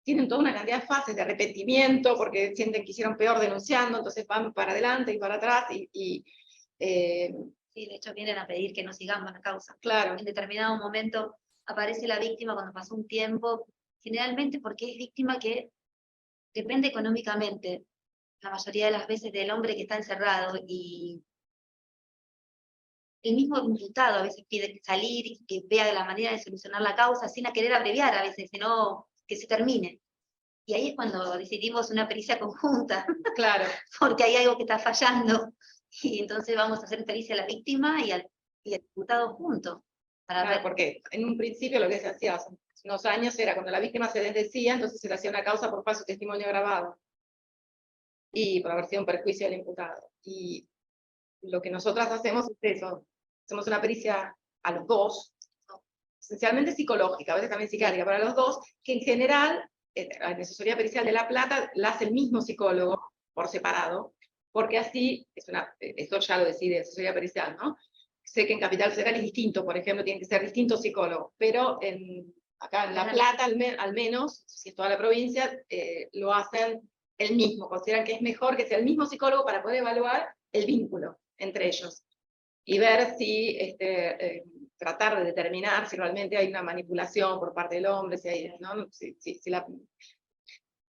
tienen toda una cantidad de fases de arrepentimiento, porque sienten que hicieron peor denunciando, entonces van para adelante y para atrás, Sí, de hecho vienen a pedir que no sigamos la causa. Claro. En determinado momento aparece la víctima cuando pasó un tiempo, generalmente porque es víctima que depende económicamente, la mayoría de las veces, del hombre que está encerrado, y el mismo imputado a veces pide salir y que vea la manera de solucionar la causa sin a querer abreviar a veces, sino que se termine. Y ahí es cuando decidimos una pericia conjunta. Claro. Porque hay algo que está fallando, y entonces vamos a hacer pericia a la víctima y al imputado juntos. Para Claro, ver. porque en un principio lo que se hacía hace unos años era cuando la víctima se desdecía, entonces se le hacía una causa por falso testimonio grabado y por haber sido un perjuicio del imputado. Y lo que nosotras hacemos es eso, hacemos una pericia a los dos, esencialmente psicológica, a veces también psiquiátrica, para los dos, que en general, la asesoría pericial de La Plata la hace el mismo psicólogo por separado, porque así, esto ya lo decide la asesoría pericial, ¿no? Sé que en Capital Federal es distinto, por ejemplo, tienen que ser distintos psicólogos, pero acá en La Plata, al menos, si es toda la provincia, lo hacen el mismo, consideran que es mejor que sea el mismo psicólogo para poder evaluar el vínculo entre ellos, y ver si, tratar de determinar si realmente hay una manipulación por parte del hombre, si hay, ¿no?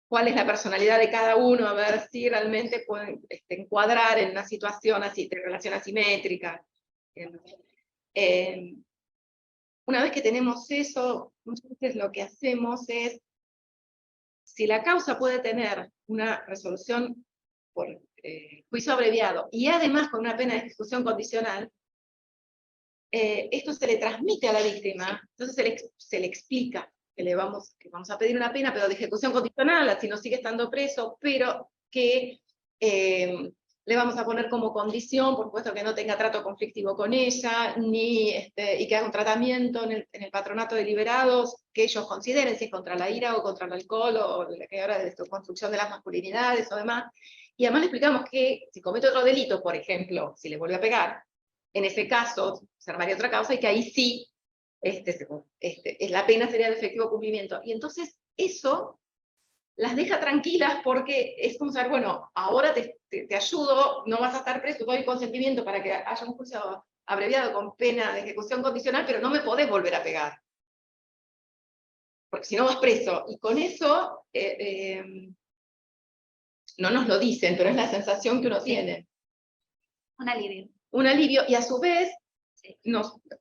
Cuál es la personalidad de cada uno, a ver si realmente pueden encuadrar en una situación así, de relación asimétrica. Una vez que tenemos eso, muchas veces lo que hacemos es, si la causa puede tener una resolución por juicio abreviado, y además con una pena de ejecución condicional, esto se le transmite a la víctima, entonces se le explica que vamos a pedir una pena, pero de ejecución condicional, así no sigue estando preso, pero que le vamos a poner como condición, por supuesto, que no tenga trato conflictivo con ella, y que haga un tratamiento en el patronato de liberados, que ellos consideren si es contra la ira o contra el alcohol, o la que ahora de construcción de las masculinidades o demás. Y además le explicamos que si comete otro delito, por ejemplo, si le vuelve a pegar, en ese caso se armaría otra causa, y que ahí sí la pena sería de efectivo cumplimiento. Y entonces eso las deja tranquilas, porque es como saber, bueno, ahora te ayudo, no vas a estar preso, doy consentimiento para que haya un juicio abreviado con pena de ejecución condicional, pero no me podés volver a pegar, porque si no vas preso. Y con eso, no nos lo dicen, pero es la sensación que uno tiene. Un alivio. Un alivio, y a su vez,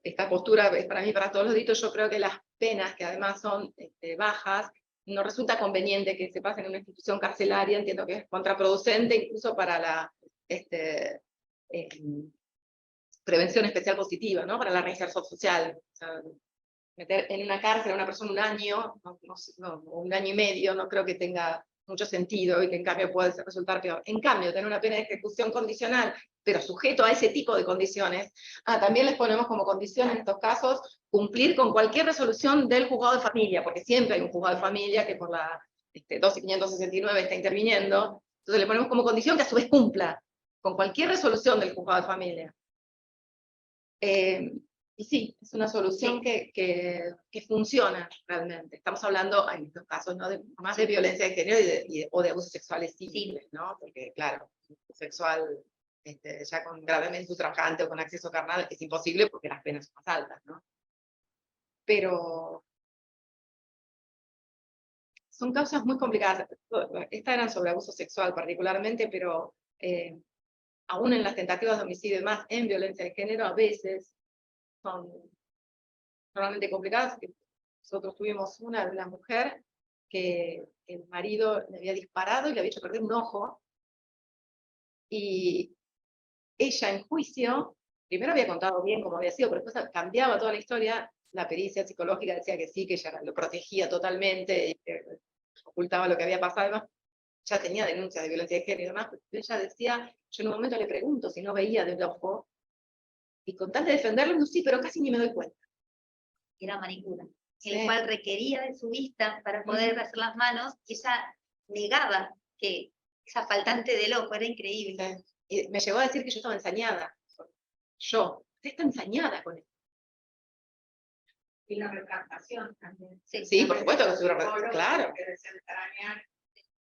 esta postura es para mí, para todos los delitos. Yo creo que las penas, que además son bajas, no resulta conveniente que se pasen en una institución carcelaria. Entiendo que es contraproducente incluso para la prevención especial positiva, ¿no? Para la reinserción social. O sea, meter en una cárcel a una persona un año, o un año y medio, no creo que tenga mucho sentido, y que en cambio puede resultar peor. En cambio, tener una pena de ejecución condicional, pero sujeto a ese tipo de condiciones, también les ponemos como condición en estos casos cumplir con cualquier resolución del juzgado de familia, porque siempre hay un juzgado de familia que por la 12.569 está interviniendo, entonces le ponemos como condición que a su vez cumpla con cualquier resolución del juzgado de familia. Y sí, es una solución que funciona realmente. Estamos hablando en estos casos, ¿no?, más de violencia de género o de abusos sexuales simples, ¿no? Porque claro, sexual ya con gravemente ultrajante o con acceso carnal es imposible porque las penas son más altas, ¿no? Pero son causas muy complicadas. Estas eran sobre abuso sexual particularmente, pero aún en las tentativas de homicidio y más en violencia de género, a veces son realmente complicadas. Nosotros tuvimos una de una mujer que el marido le había disparado y le había hecho perder un ojo, y ella en juicio, primero había contado bien cómo había sido, pero después cambiaba toda la historia. La pericia psicológica decía que sí, que ella lo protegía totalmente, y ocultaba lo que había pasado. Además, ya tenía denuncias de violencia de género y demás, pero ella decía, yo en un momento le pregunto si no veía del ojo, y con tal de defenderlo, no, sí, pero casi ni me doy cuenta. Era manicura, Sí. el cual requería de su vista para poder hacer las manos, y ella negaba que esa faltante del ojo era increíble. Y me llegó a decir que yo estaba ensañada. Usted está ensañada con esto. Y la retractación también. Sí, por supuesto que seguro, claro.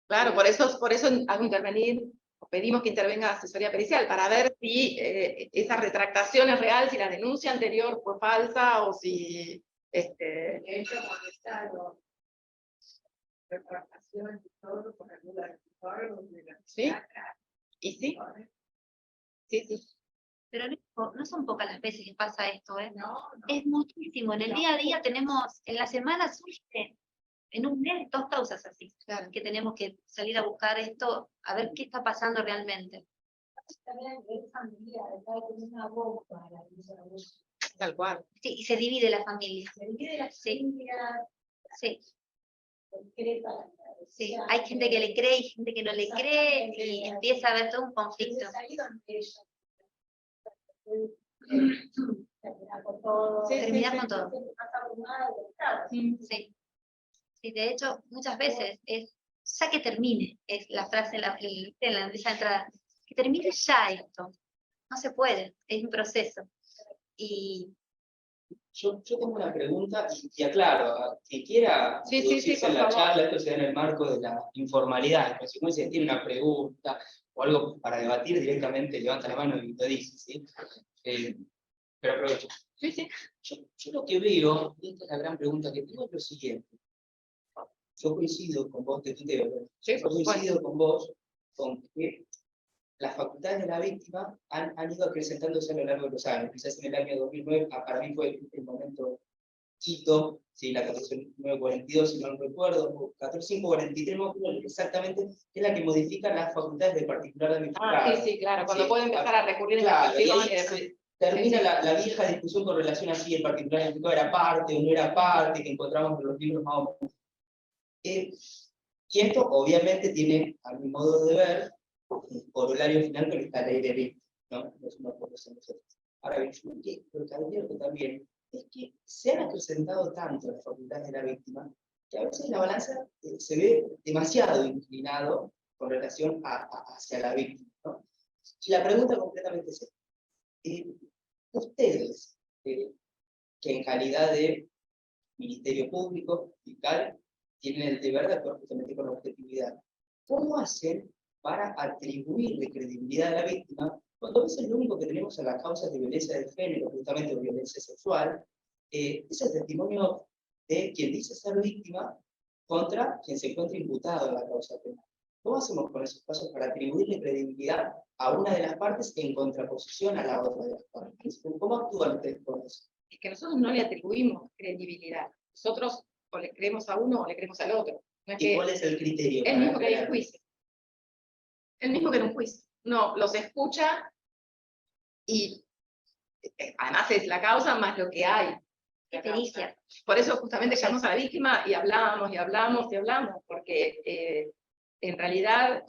Claro, por eso hago intervenir, o pedimos que intervenga asesoría pericial, para ver si esa retractación es real, si la denuncia anterior fue falsa, o si... De hecho, molestado, retractación y todo por ayuda del psicólogo, de la psiquiatra. ¿Y sí? Sí. Pero no son pocas las veces que pasa esto, ¿eh? No. Es muchísimo. En el día a día tenemos, en la semana surge, en un mes, 2 causas así, Claro. que tenemos que salir a buscar esto, a ver qué está pasando realmente. También es familia, está con una voz para el abuso. Tal cual. Sí, y se divide la familia. Se divide la familia, Sí, concreta. sí. Hay gente que le cree y gente que no le cree, y empieza a haber todo un conflicto. Terminar con todo. Terminar con todo. Más abrumada del Estado. Sí. Sí, de hecho, muchas veces es, ya que termine, es la frase en esa entrada, que termine ya esto. No se puede, es un proceso. Y Yo tengo una pregunta, y aclaro, a quien quiera Sí, introducirse por en la favor. charla, esto se da en el marco de la informalidad. En consecuencia, si tiene una pregunta o algo para debatir, directamente levanta la mano y lo dice, ¿sí? Pero aprovecho. Sí. Yo lo que veo, y esta es la gran pregunta que tengo, es lo siguiente. Yo coincido con vos, te tuteo, ¿no? Sí, Yo por supuesto. coincido con vos con que las facultades de la víctima han ido acrecentándose a lo largo de los años. Quizás en el año 2009, para mí fue el momento quito, ¿sí? La 14942, si no recuerdo, o 14543, no recuerdo exactamente, que es la que modifica las facultades del particular de magistrado. Sí, claro, cuando Sí, puede empezar a recurrir en claro, y investigación. ahí termina la vieja discusión con relación a si el particular implicado era parte o no era parte, que encontramos en los libros más o menos. Y esto obviamente tiene, a mi modo de ver, un corolario final con esta ley de víctimas, ¿no? No es una proposición de nosotros. Ahora bien, yo lo que advierto también es que se han acrecentado tanto las facultades de la víctima que a veces la balanza se ve demasiado inclinado con relación hacia la víctima, ¿no? Y la pregunta completamente es esta. Ustedes, que en calidad de Ministerio Público, fiscal, tienen el deber de actuar justamente con objetividad. ¿Cómo hacen para atribuirle credibilidad a la víctima cuando a veces lo único que tenemos en las causas de violencia de género, justamente de violencia sexual, es el testimonio de quien dice ser víctima contra quien se encuentra imputado en la causa penal? ¿Cómo hacemos con esos casos para atribuirle credibilidad a una de las partes en contraposición a la otra de las partes? ¿Cómo actúan ustedes con eso? Es que nosotros no le atribuimos credibilidad. Nosotros o le creemos a uno o le creemos al otro. No es ¿Y que cuál es el criterio? el mismo que hay en crear? juicio. El mismo que en un juicio. No, los escucha y además es la causa más lo que hay. qué pericia. Por eso justamente llamamos a la víctima y hablamos, porque en realidad,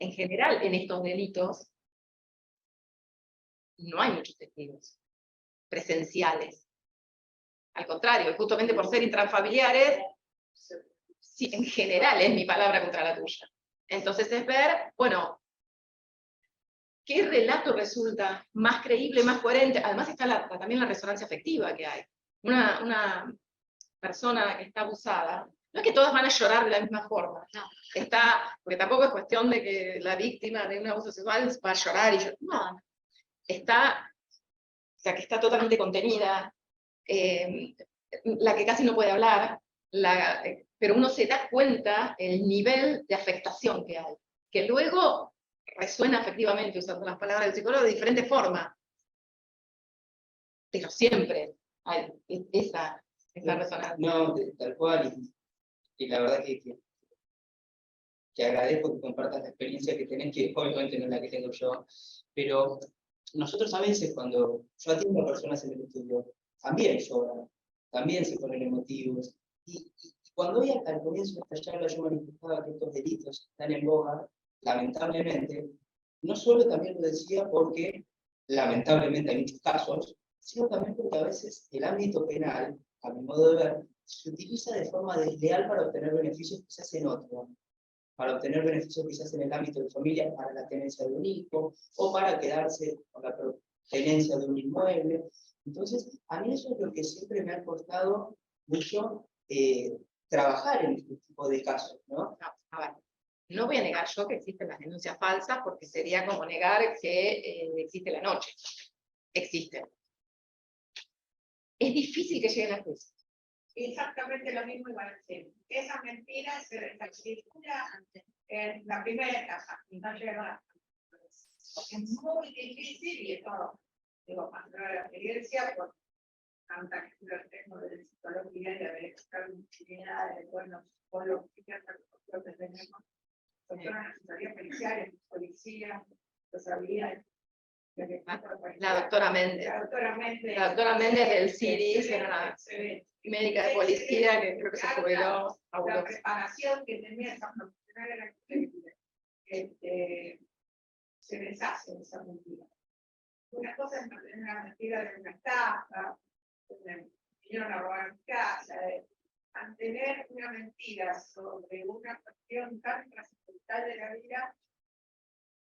en general, en estos delitos, no hay muchos testigos presenciales. Al contrario, justamente por ser intrafamiliares, sí, en general es mi palabra contra la tuya. Entonces es ver, bueno, ¿qué relato resulta más creíble, más coherente? Además está también la resonancia afectiva que hay. Una persona que está abusada, no es que todas van a llorar de la misma forma, no. Porque tampoco es cuestión de que la víctima de un abuso sexual va a llorar y llorar. No, o sea, que está totalmente contenida, la que casi no puede hablar, pero uno se da cuenta el nivel de afectación que hay, que luego resuena afectivamente, usando las palabras del psicólogo, de diferente forma. Pero siempre hay esa resonancia. No, tal cual, y la verdad que agradezco que compartas la experiencia que tenés, que obviamente no es la que tengo yo, pero nosotros a veces cuando yo atiendo a personas en el estudio, también lloran, también se ponen emotivos, y cuando hoy al comienzo de esta charla yo manifestaba que estos delitos están en boga, lamentablemente, no solo también lo decía porque lamentablemente hay muchos casos, sino también porque a veces el ámbito penal, a mi modo de ver, se utiliza de forma desleal para obtener beneficios quizás en otro, para obtener beneficios quizás en el ámbito de familia, para la tenencia de un hijo, o para quedarse con la tenencia de un inmueble. Entonces, a mí eso es lo que siempre me ha costado mucho trabajar en este tipo de casos, ¿no? A ver, no voy a negar yo que existen las denuncias falsas, porque sería como negar que existe la noche. Existen. Es difícil que lleguen a juicio. Exactamente lo mismo iba a decir. Esa mentira se desarticula en la primera etapa y no llega. Es muy difícil y esto, digo, para la experiencia, por tanta que tengo de psicología y de haber estado en utilidades, bueno, con los psiquiatras que tenemos, doctora en asesoría policial, policía, los habilidades. La doctora Méndez. La doctora Méndez del CIRIS, que era una médica de policía que creo que se jubiló. La preparación que tenía esa profesional en la que se deshace de esa mentira. Una cosa es mantener una mentira de una estafa, vinieron a robar mi casa, mantener una mentira sobre una cuestión tan trascendental de la vida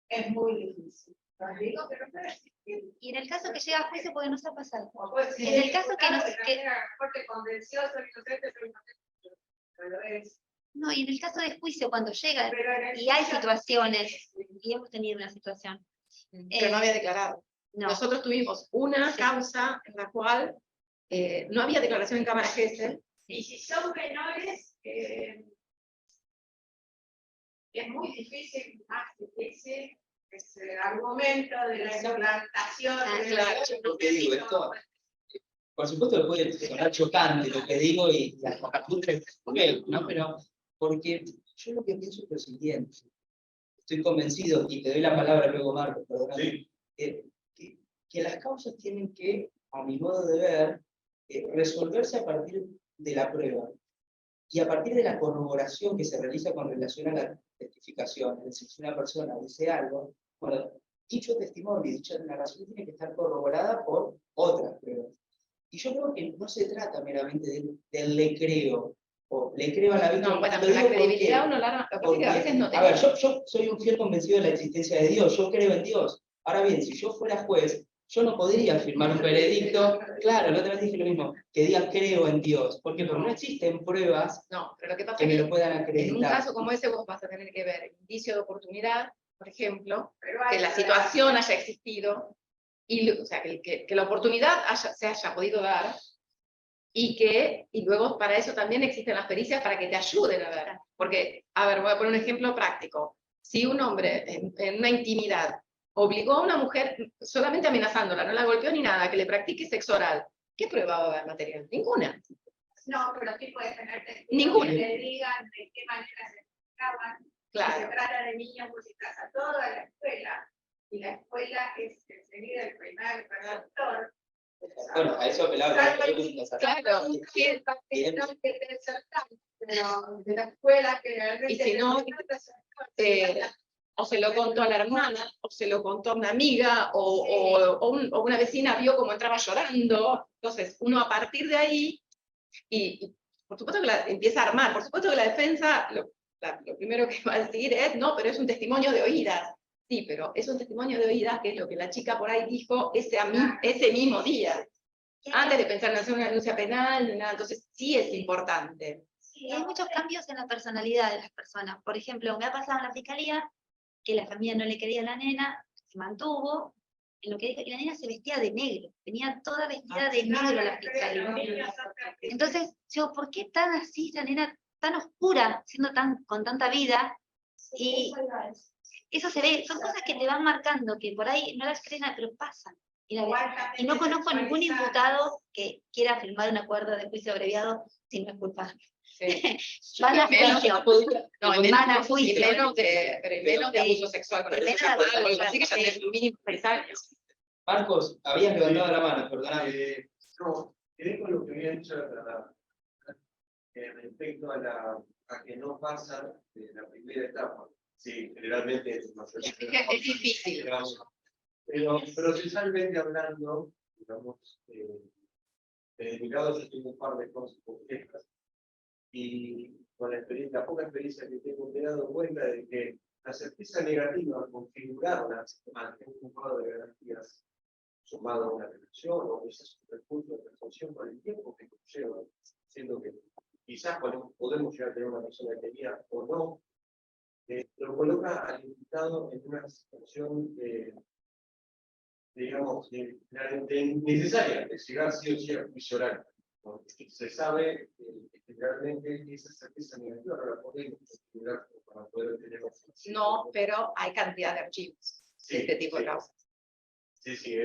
es muy difícil. Digo, pero no es difícil. Y en el caso que llega a juicio, porque nos ha pasado. Pues, En el caso que nos... Porque convenció, soy inocente, pero es... No, y en el caso de juicio, cuando llega, Pero y hay situaciones, y hemos tenido una situación. Pero no había declarado. No. Nosotros tuvimos una causa en la cual no había declaración en Cámara Gesell. Y si son menores, es muy difícil, más difícil, ese argumento de la implantación. Lo que digo, esto, por supuesto que puede sonar chocante lo que digo y hasta ¿no? Pero porque yo lo que pienso es lo siguiente, estoy convencido, y te doy la palabra luego, Marcos, perdóname, que las causas tienen que, a mi modo de ver, resolverse a partir de la prueba y a partir de la corroboración que se realiza con relación a la testificación. Es decir, si una persona dice algo, bueno, dicho testimonio y dicha narración tiene que estar corroborada por otras pruebas. Y yo creo que no se trata meramente del le creo, o le creo a la víctima. No, bueno, pero la credibilidad uno la porque a veces no te... A ver, yo soy un fiel convencido de la existencia de Dios, yo creo en Dios. Ahora bien, si yo fuera juez, yo no podría firmar un veredicto, claro, la otra vez dije lo mismo, que diga creo en Dios, porque no existen pruebas pero lo que pasa que me lo puedan acreditar. En un caso como ese vos vas a tener que ver el indicio de oportunidad, por ejemplo, que la situación haya existido, o sea, que la oportunidad se haya podido dar, y luego para eso también existen las pericias para que te ayuden a ver. Porque, a ver, voy a poner un ejemplo práctico. Si un hombre en una intimidad obligó a una mujer, solamente amenazándola, no la golpeó ni nada, que le practique sexo oral, ¿qué prueba va a haber material? Ninguna. No, pero sí puede tener testigos ninguna. Que le digan de qué manera se explicaban. Claro. Si se trata de niños, pues se casa toda la escuela, y la escuela es enseguida el primer doctor. Bueno, a eso apelaba. Claro. Pero de la escuela que y si no, o se lo contó a la hermana, o se lo contó a una amiga, o una vecina vio cómo entraba llorando. Entonces, uno a partir de ahí, y por supuesto que la empieza a armar, por supuesto que la defensa, lo primero que va a decir es, no, pero es un testimonio de oídas. Sí, pero es un testimonio de oídas que es lo que la chica por ahí dijo ese mismo día, antes de pensar en hacer una denuncia penal, ni nada. Entonces sí es importante. Y hay muchos cambios en la personalidad de las personas. Por ejemplo, me ha pasado en la fiscalía que la familia no le quería a la nena, se mantuvo, en lo que dijo, y la nena se vestía de negro, venía toda vestida de negro a la fiscalía. Entonces, yo, ¿por qué tan así la nena, tan oscura, siendo con tanta vida? Y eso se ve, son cosas que te van marcando, que por ahí no las creen, pero pasan. Y no conozco ningún imputado que quiera firmar un acuerdo de juicio abreviado si no es culpable. Sí. Van a menos juicio. van a juicio. Y menos de abuso sexual con Menos de algo abuso así que ya sexual. tenés mínimo 6 años. Marcos, habías levantado la mano, perdóname. No, quedé con lo que había dicho respecto a que no pasa de la primera etapa. Sí, generalmente es más Es difícil. Pero procesalmente hablando, digamos, desde mi lado yo tengo un par de cosas complejas. Y con la poca experiencia que tengo, me he dado cuenta de que la certeza negativa al configurarlas ante un cuadro de garantías sumado a una relación o quizás un recurso de presunción por el tiempo que conlleva, siendo que quizás podemos llegar a tener una persona querida o no, lo coloca al imputado en una situación digamos, necesaria de llegar sí o sí al juicio oral. Porque se sabe que realmente esa certeza negativa no la podemos configurar para poder tener No, pero hay cantidad de archivos de este tipo de causas. Sí,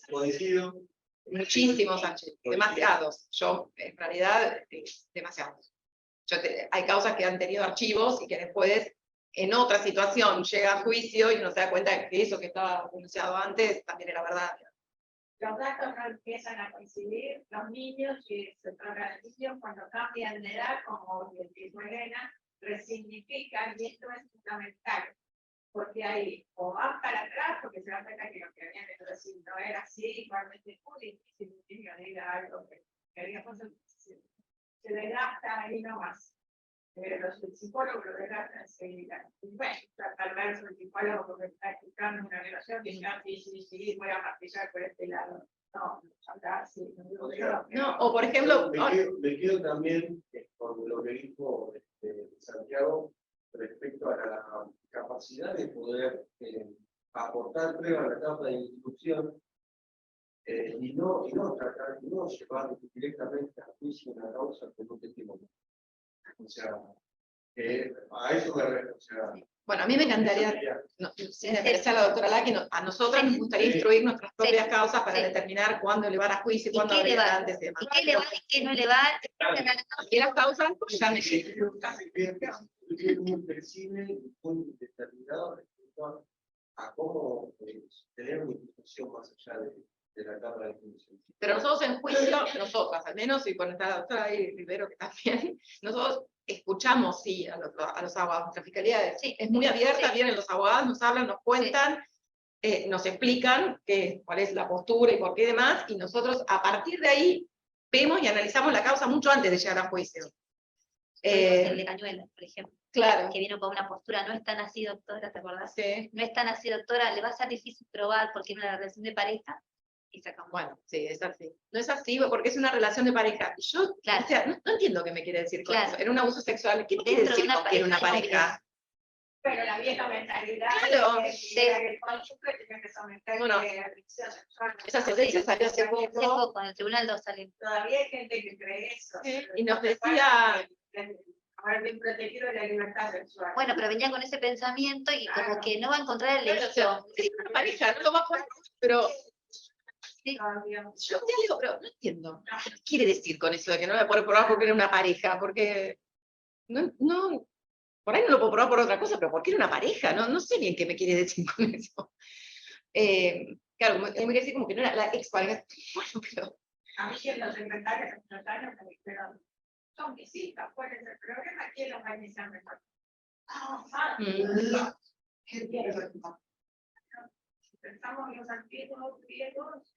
coincido. Muchísimos archivos, demasiados. Yo, en realidad, demasiados. Hay causas que han tenido archivos y que después, en otra situación, llega a juicio y uno se da cuenta que eso que estaba denunciado antes también era verdad. Los datos no empiezan a coincidir, los niños, y se trata de niños, cuando cambian de edad, como dijo Elena, resignifican, y esto es fundamental, porque ahí o van para atrás, porque se dan cuenta que lo que habían hecho decir no era así, igualmente es muy difícil un niño diga algo que queríamos, se desgasta ahí nomás. Los psicólogos lo desgastan enseguida. Y bueno, tal vez el psicólogo porque está escuchando una relación que ya sí, voy a martillar por este lado. No, acá sí, no digo yo. No, o por ejemplo, me quedo también con lo que dijo Santiago respecto a la capacidad de poder aportar prueba a la etapa de instrucción y no tratar, no llevar directamente a juicio una causa que no testimonio. O sea, a eso me refiero. O sea, bueno, a mí me encantaría, si me parece a la doctora Laki, a nosotros nos gustaría instruir nuestras propias causas para determinar cuándo elevar a juicio y cuándo abrir antes de demás. ¿Y qué elevar y qué no elevar? Y las causas, pues ya me es muy flexible y muy determinado respecto a cómo tener una institución más allá de la etapa de juicio. Pero nosotros en juicio, nosotras al menos, y con esta doctora ahí Rivero que también, nosotros escuchamos, sí, a los abogados. Nuestra fiscalía es muy abierta, vienen los abogados, nos hablan, nos cuentan, nos explican cuál es la postura y por qué demás, y nosotros a partir de ahí vemos y analizamos la causa mucho antes de llegar a juicio. El de Cañuelas, por ejemplo. Claro. Que vino con una postura, no es tan así, doctora, ¿te acordás? Sí. No es tan así, doctora, le va a ser difícil probar porque es una relación de pareja. Y sacamos. Bueno, sí, es así. No es así porque es una relación de pareja. Yo, claro. O sea, no entiendo qué me quiere decir con claro. eso. Era un abuso sexual. ¿Qué quiere decir con que era una pareja? Pero la vieja mentalidad Claro, el cónyuge tiene que someter bueno, adicción sexual. Esa sentencia salió hace poco. Con el Tribunal 2 salió. Todavía hay gente que cree eso. Sí, y nos decía... Ahora bien protegido de la libertad sexual. Bueno, pero venía con ese pensamiento y como que no va a encontrar el Claro, o sea, es una pareja, no lo va a poner, pero... Sí. Yo te digo, pero no entiendo. ¿Qué quiere decir con eso de que no voy a poder probar porque era una pareja? Porque no, por ahí no lo puedo probar por otra cosa, pero porque era una pareja, no sé bien qué me quiere decir con eso. Claro, me quiere decir como que no era la expareja. Bueno, pero... A mí en los inventarios de los años me dijeron, son visitas, ¿cuál es el problema? ¿Quién los va a iniciar mejor? Pensamos en los antiguos griegos,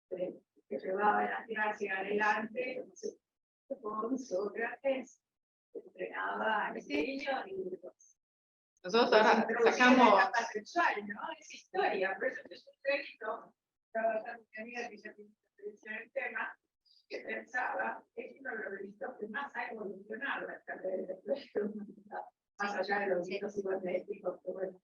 que llevaba la hacia adelante, con Sócrates, entrenaba a los niños y Nosotros los ahora introducía en la sacamos, etapa sexual, ¿no? Es historia, por eso es un crédito. Estaba mi amiga que ya tiene experiencia en el tema, que pensaba que es uno de los delitos que más ha evolucionado después de la humanidad, más allá de los delitos cibernéticos, que bueno.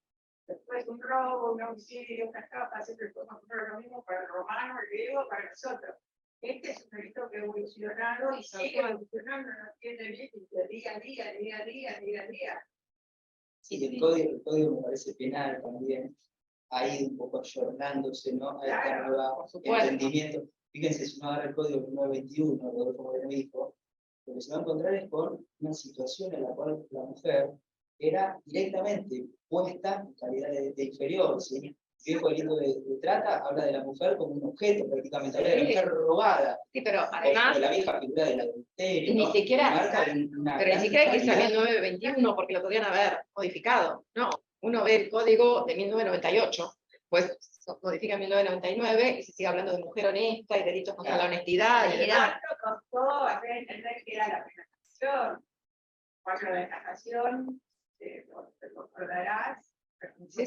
Después un robo, un homicidio, una estafa, siempre podemos poner lo mismo para el romano, el griego, para nosotros. Este es un delito que ha evolucionado y sigue evolucionando, no tiene límite, día a día, día a día, día a día. Sí, el código me parece penal también ha ido un poco ayornándose, ¿no? A este Claro, nuevo por supuesto. entendimiento. Fíjense, si uno agarra el código 1921, Rodolfo Moreno dijo, lo que se va a encontrar es con una situación en la cual la mujer era directamente puesta en calidad de inferior, ¿sí? El viejo delito de trata habla de la mujer como un objeto, prácticamente, habla de la mujer robada, sí, pero o además, de la vieja figura del adulterio, ni ¿no? siquiera, Marca una pero ni gran siquiera hay que salir disparidad. el 921 porque lo podrían haber modificado. No, uno ve el código de 1998, pues modifica en 1999 y se sigue hablando de mujer honesta y delitos contra la honestidad y demás. ¿Cuánto costó hacer entender que era la penación? Cuatro de casación, te recordarás. Sí,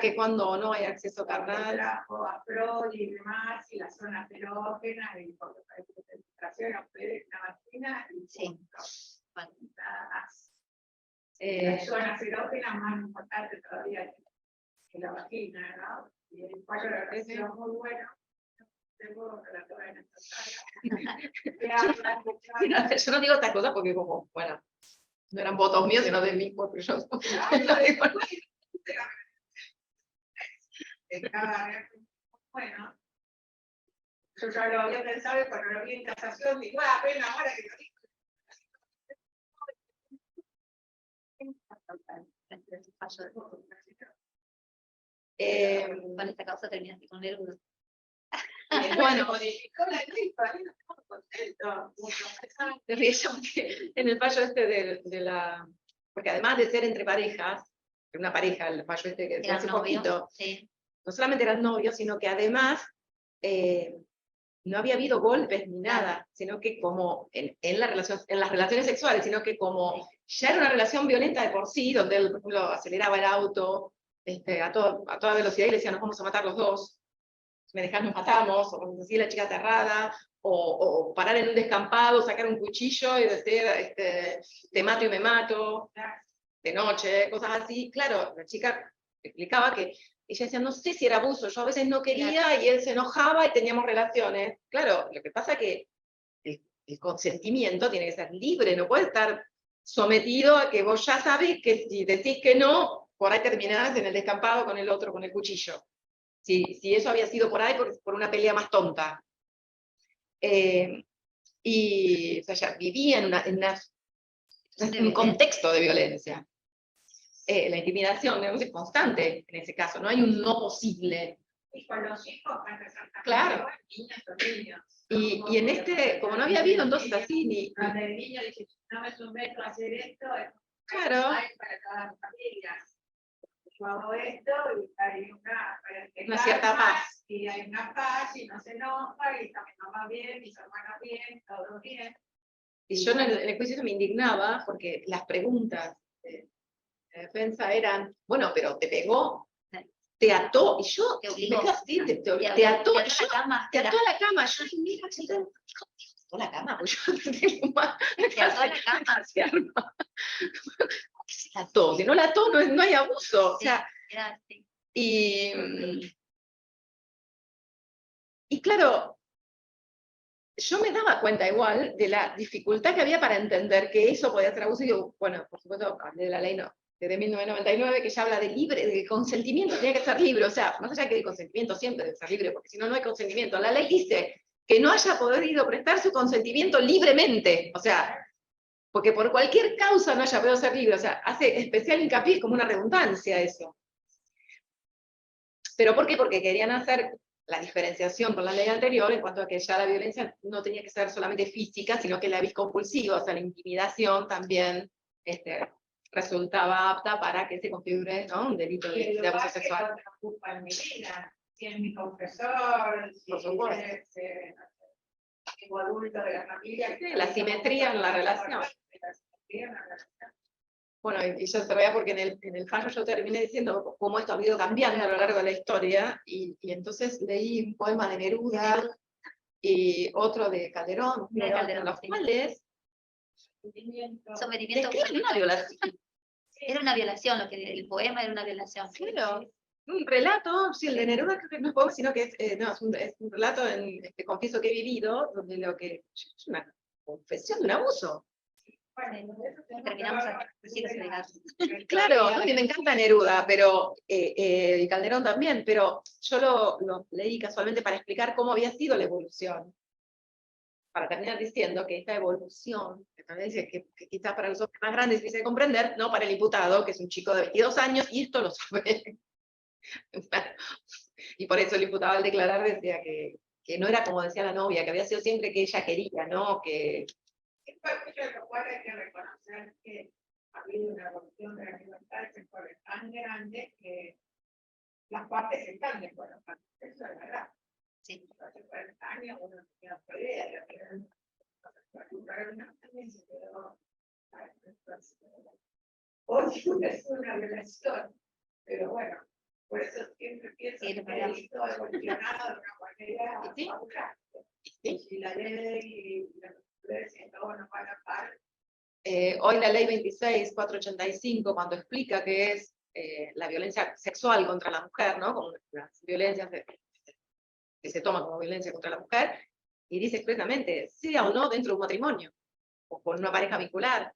que cuando no hay acceso carnal. Trajo a Freud y demás, y la zona erógena, y por la penetración, ustedes, la vagina, y Sí. punto. Bueno. Nada más. Eh, La zona erógena más importante todavía que la vagina, ¿no? Y el fallo de la relación muy bueno. Tengo la toda en esta sala. yo no digo estas cosas porque como, bueno, no eran votos míos, sino de mí, porque yo Bueno, yo ya lo había pensado y cuando lo vi en casación, digo, apenas ahora que lo digo. Con esta causa terminaste con el uno. bueno, modificó la ley, para mí no estamos contentos. te ríes yo porque en el fallo este de la... Porque además de ser entre parejas, una pareja, el fallo este que Eran hace novios, poquito, sí. no solamente eran novios, sino que además no había habido golpes ni nada, sino que como en las relaciones sexuales, sino que como ya era una relación violenta de por sí, donde él, por ejemplo, aceleraba el auto a toda velocidad y le decía, nos vamos a matar los dos, si me dejas nos matamos, o como decía la chica aterrada, o parar en un descampado, sacar un cuchillo y decir, te mato y me mato, de noche, cosas así. Claro, la chica explicaba que ella decía, no sé si era abuso, yo a veces no quería y él se enojaba y teníamos relaciones. Claro, lo que pasa es que el consentimiento tiene que ser libre, no puede estar sometido a que vos ya sabés que si decís que no, por ahí terminás en el descampado con el otro, con el cuchillo. Si eso había sido por ahí, por una pelea más tonta. Y o sea, ya vivía en un contexto de violencia. La intimidación es constante en ese caso, no hay un no posible. Y con los hijos van a ser Claro. niños son niños. Y en este, como no había habido entonces así ni... Cuando el niño dice, no me someto a hacer esto, es Claro. hay para cada familia. Yo hago esto y hay Una cierta paz. y hay una paz y no se enoja y está mi mamá bien, mis hermanas bien, todo bien. Y yo en el juicio me indignaba porque las preguntas de defensa eran, bueno, pero te pegó, te ató, y yo Te me obligó. quedo así, te ató, Te y ató yo, a la cama. te ató a la cama, yo mira, te ató a la cama, pues yo tengo más, Te ató a la cama. se arma. ¿Por qué se la ató? Si no la ató, no hay abuso, o sea, Era así. y claro, yo me daba cuenta igual de la dificultad que había para entender que eso podía ser abuso. Y yo, bueno, por supuesto, hablé de la ley de 1999, que ya habla de libre, de consentimiento, tenía que ser libre. O sea, más allá que el consentimiento siempre debe ser libre, porque si no, no hay consentimiento. La ley dice que no haya podido prestar su consentimiento libremente. O sea, porque por cualquier causa no haya podido ser libre. O sea, hace especial hincapié, como una redundancia eso. ¿Pero por qué? Porque querían hacer la diferenciación con la ley anterior en cuanto a que ya la violencia no tenía que ser solamente física, sino que la viscompulsiva, o sea, la intimidación también resultaba apta para que se configure, ¿no?, un delito de abuso sexual. En mi vida. si es mi confesor, si Por supuesto. es amigo adulto de la familia. Sí, la simetría en la relación. La simetría en la relación. Bueno, y yo te veía porque en el fallo yo terminé diciendo cómo esto ha ido cambiando a lo largo de la historia, y entonces leí un poema de Neruda y otro de Calderón, De Calderón, los sí. cuales Sometimiento describen una violación. era una violación, lo que el poema era una violación. Claro, un relato, sí, el de Neruda creo que no es poema, sino que es un relato confieso que he vivido, donde lo que es una confesión de un abuso. Terminamos así de fregar. Claro, ¿no? Y me encanta Neruda, pero y Calderón también, pero yo lo leí casualmente para explicar cómo había sido la evolución. Para terminar diciendo que esta evolución, que también dice que quizás para los hombres más grandes es difícil de comprender, no para el diputado, que es un chico de 22 años, y esto lo sabe. Y por eso el diputado al declarar decía que no era como decía la novia, que había sido siempre que ella quería, ¿no? Que Lo cual hay que reconocer que ha habido una evolución de la libertad sexual tan grande que las partes están de acuerdo. Eso es verdad. Sí. Hace 40 años uno no tenía otra idea. También se quedó. Hoy es una violación, pero bueno, por eso siempre pienso Sí, que esto ha evolucionado de una manera fabulosa. Y la ley y la justicia no nos van a parar. hoy la ley 26.485, cuando explica qué es la violencia sexual contra la mujer, ¿no? Como las violencias que se toman como violencia contra la mujer, y dice expresamente, sea o no dentro de un matrimonio, o con una pareja vincular.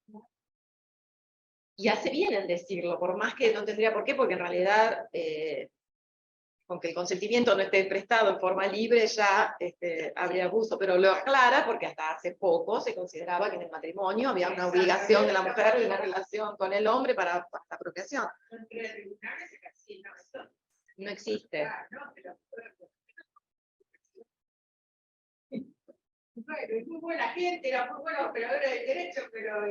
Y hace bien en decirlo, por más que no tendría por qué, porque en realidad, con que el consentimiento no esté prestado en forma libre, ya habría abuso, pero lo aclara porque hasta hace poco se consideraba que en el matrimonio había una obligación de la mujer de una relación con el hombre para la procreación. Entre tribunales es así, ¿no? Esto, No existe. no, pero bueno, es muy buena gente, era muy buena operadora de derecho, pero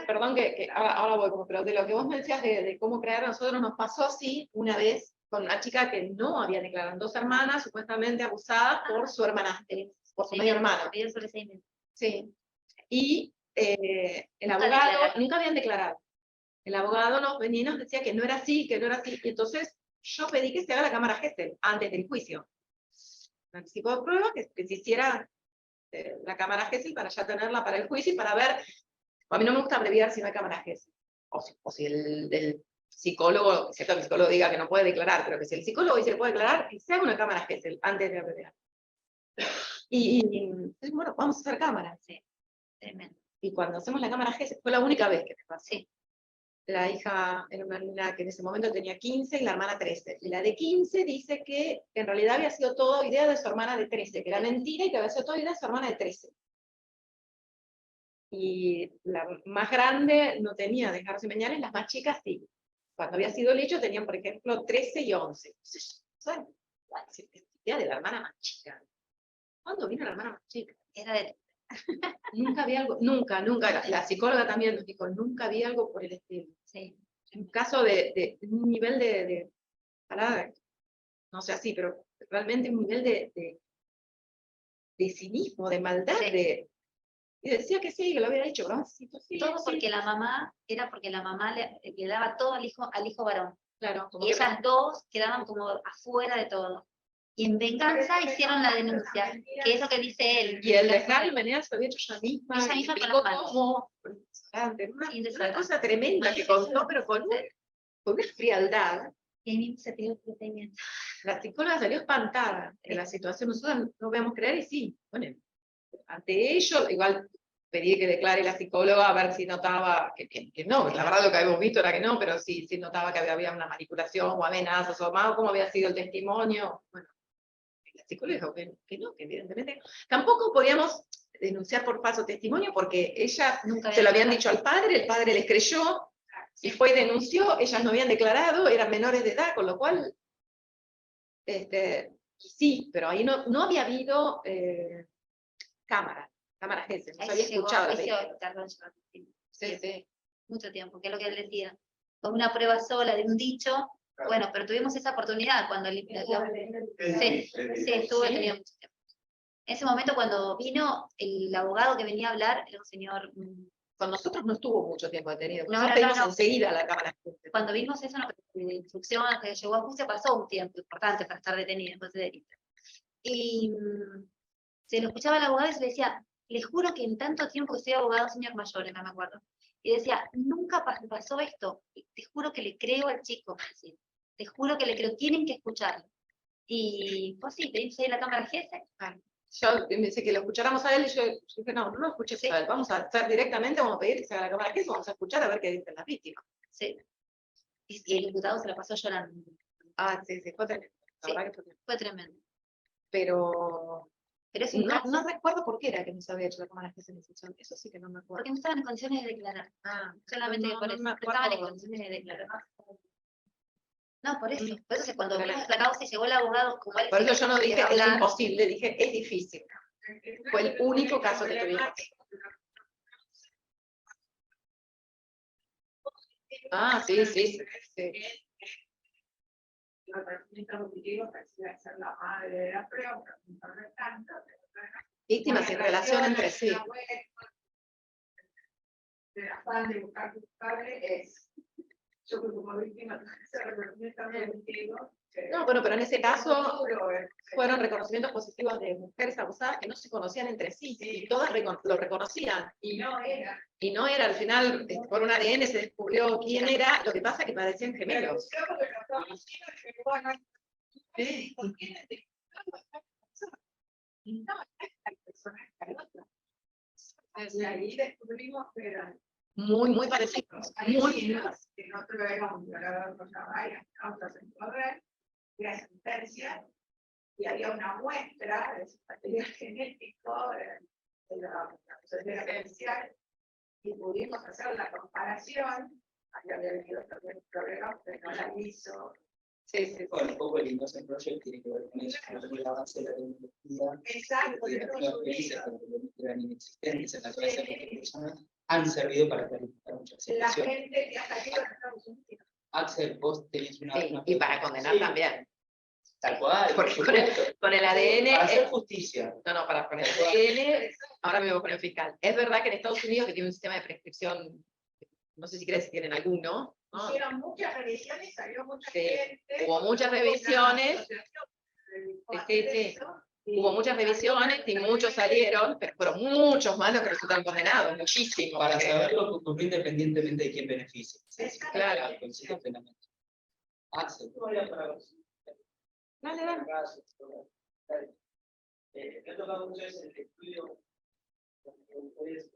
Perdón que ahora voy, pero de lo que vos me decías de cómo crear, a nosotros nos pasó así una vez con una chica que no había declarado, 2 hermanas supuestamente abusadas por su hermanastra, por su medio hermano. Pidió sobre 6 meses. Sí. Y el Nunca abogado, declararon. nunca habían declarado. El abogado nos venía y nos decía que no era así, que no era así. Y entonces yo pedí que se haga la cámara Gesell antes del juicio. Un anticipo de prueba, que se hiciera la cámara Gesell para ya tenerla para el juicio y para ver. A mí no me gusta abreviar si no hay cámara Gesell. O si el psicólogo, cierto que el psicólogo diga que no puede declarar, pero que si el psicólogo dice que puede declarar, que se haga una cámara Gesell antes de abreviar. Y bueno, vamos a hacer cámara. Sí, tremendo. Y cuando hacemos la cámara Gesell, fue la única vez que me pasó. Sí. La hija era una niña que en ese momento tenía 15 y la hermana 13. Y la de 15 dice que en realidad había sido todo idea de su hermana de 13, que era mentira y que había sido toda idea de su hermana de 13. Y la más grande no tenía dejarse señales, las más chicas sí. Cuando había sido el hecho tenían, por ejemplo, 13 y 11. Entonces, ¿saben? Idea de la hermana más chica. ¿Cuándo vino la hermana más chica? Era de... Nunca había algo, nunca. La psicóloga también nos dijo, nunca había algo por el estilo. Sí. Un caso de un nivel de no sé así, pero realmente un nivel de cinismo, de maldad, Sí. y decía que sí, que lo había hecho, ¿no? Sí, Todo sí, porque la mamá, era porque la mamá le daba todo al hijo varón. claro, como Y ellas dos quedaban como afuera de todo. Y en venganza hicieron la denuncia, que es lo que dice él. y el dejar Meneas lo había hecho ella misma, Ella y misma con explicó las manos. cómo, una cosa tremenda que contó, pero con una frialdad. Y ahí mismo se pidió el procedimiento. La psicóloga salió espantada de la situación, nosotros no podemos creer, y sí, bueno, ante ello, igual pedí que declare la psicóloga a ver si notaba que no, la verdad lo que habíamos visto era que no, pero sí notaba que había una manipulación o amenazas o más, cómo había sido el testimonio. Bueno, la psicóloga dijo que no, que evidentemente tampoco podíamos denunciar por falso testimonio porque ella Nunca se lo habían declarado. dicho al padre, el padre les creyó, y fue y denunció, ellas no habían declarado, eran menores de edad, con lo cual, sí, pero ahí no había habido cámara Gesell, no se Ahí había llegó escuchado. a juicio, tardó en llegar Sí. mucho tiempo, que es lo que él decía. Con una prueba sola de un dicho, Bueno, pero tuvimos esa oportunidad cuando sí, estuvo detenido mucho tiempo. En ese momento cuando vino el abogado que venía a hablar, era un señor... Con nosotros no estuvo mucho tiempo detenido. No, Nosotros no, pedimos no. enseguida a la Cámara. Cuando vimos eso, de instrucción hasta que llegó a juicio, pasó un tiempo importante para estar detenido en de delito. Y se lo escuchaba al abogado y se le decía, le juro que en tanto tiempo que soy abogado, señor Mayor, no me acuerdo, y decía, nunca pasó esto, te juro que le creo al chico, así, te juro que le creo, tienen que escucharlo. Y pues sí, pedimos ahí en la Cámara Jefe. Yo me dice que lo escucháramos a él y yo dije, no lo escuches a él, vamos a hacer directamente, vamos a pedir que se haga la Cámara Jefe, vamos a escuchar a ver qué dicen las víctimas. Sí. Y el diputado se la pasó llorando. Ah, sí, fue tremendo. La verdad que fue tremendo. Pero es un caso, no recuerdo por qué era que no se había hecho la Cámara Jefe en instrucción. Eso sí que no me acuerdo. porque no estaban en condiciones de declarar. Solamente por eso. No estaban en condiciones de declarar. No, por eso. Por eso es cuando vimos la causa y llegó el abogado, como él. Por eso yo no dije es imposible, dije es difícil. Fue el único caso que tuvimos. Ah, sí. Víctimas en relación entre sí. El afán de buscar culpable es, yo creo que como víctima se recomienda también contigo. No, bueno, pero en ese caso fueron reconocimientos positivos de mujeres abusadas que no se conocían entre sí, y todas lo reconocían. Y no era. Y no era, al final, por un ADN se descubrió quién era, lo que pasa es que parecían gemelos. Ahí descubrimos que eran muy parecidos, muy. Que no tuvieron violador con varias causas en poder, la sentencia, y había una muestra de su material genético de la sentencia, y pudimos hacer la comparación. Había habido también problemas, pero no la hizo. Sí. Bueno, un poco el Innocent Project tiene que ver con eso, con la base de la tecnología. Exacto. Las felices, que eran inexistentes en la cabeza de las personas, han servido para clarificar muchas La situaciones. gente que ha salido de Estados Unidos. Axel, vos tenés una... Sí, y para condenar sí, también. tal cual, Porque por con supuesto. el ADN... Para hacer justicia. No, para con el ADN, ahora me voy con el fiscal. Es verdad que en Estados Unidos, que tiene un sistema de prescripción, no sé si crees si tienen alguno, ¿no? Hicieron muchas revisiones, salió mucha Sí, gente. hubo muchas revisiones. Sí. Hubo muchas revisiones y muchos salieron, pero fueron muchos más los que resultaron condenados, muchísimos. Para saber lo que ocurrió independientemente de quién beneficie. Sí, claro. Coincido plenamente. Axel. Dale. He tocado muchas veces el estudio de mujeres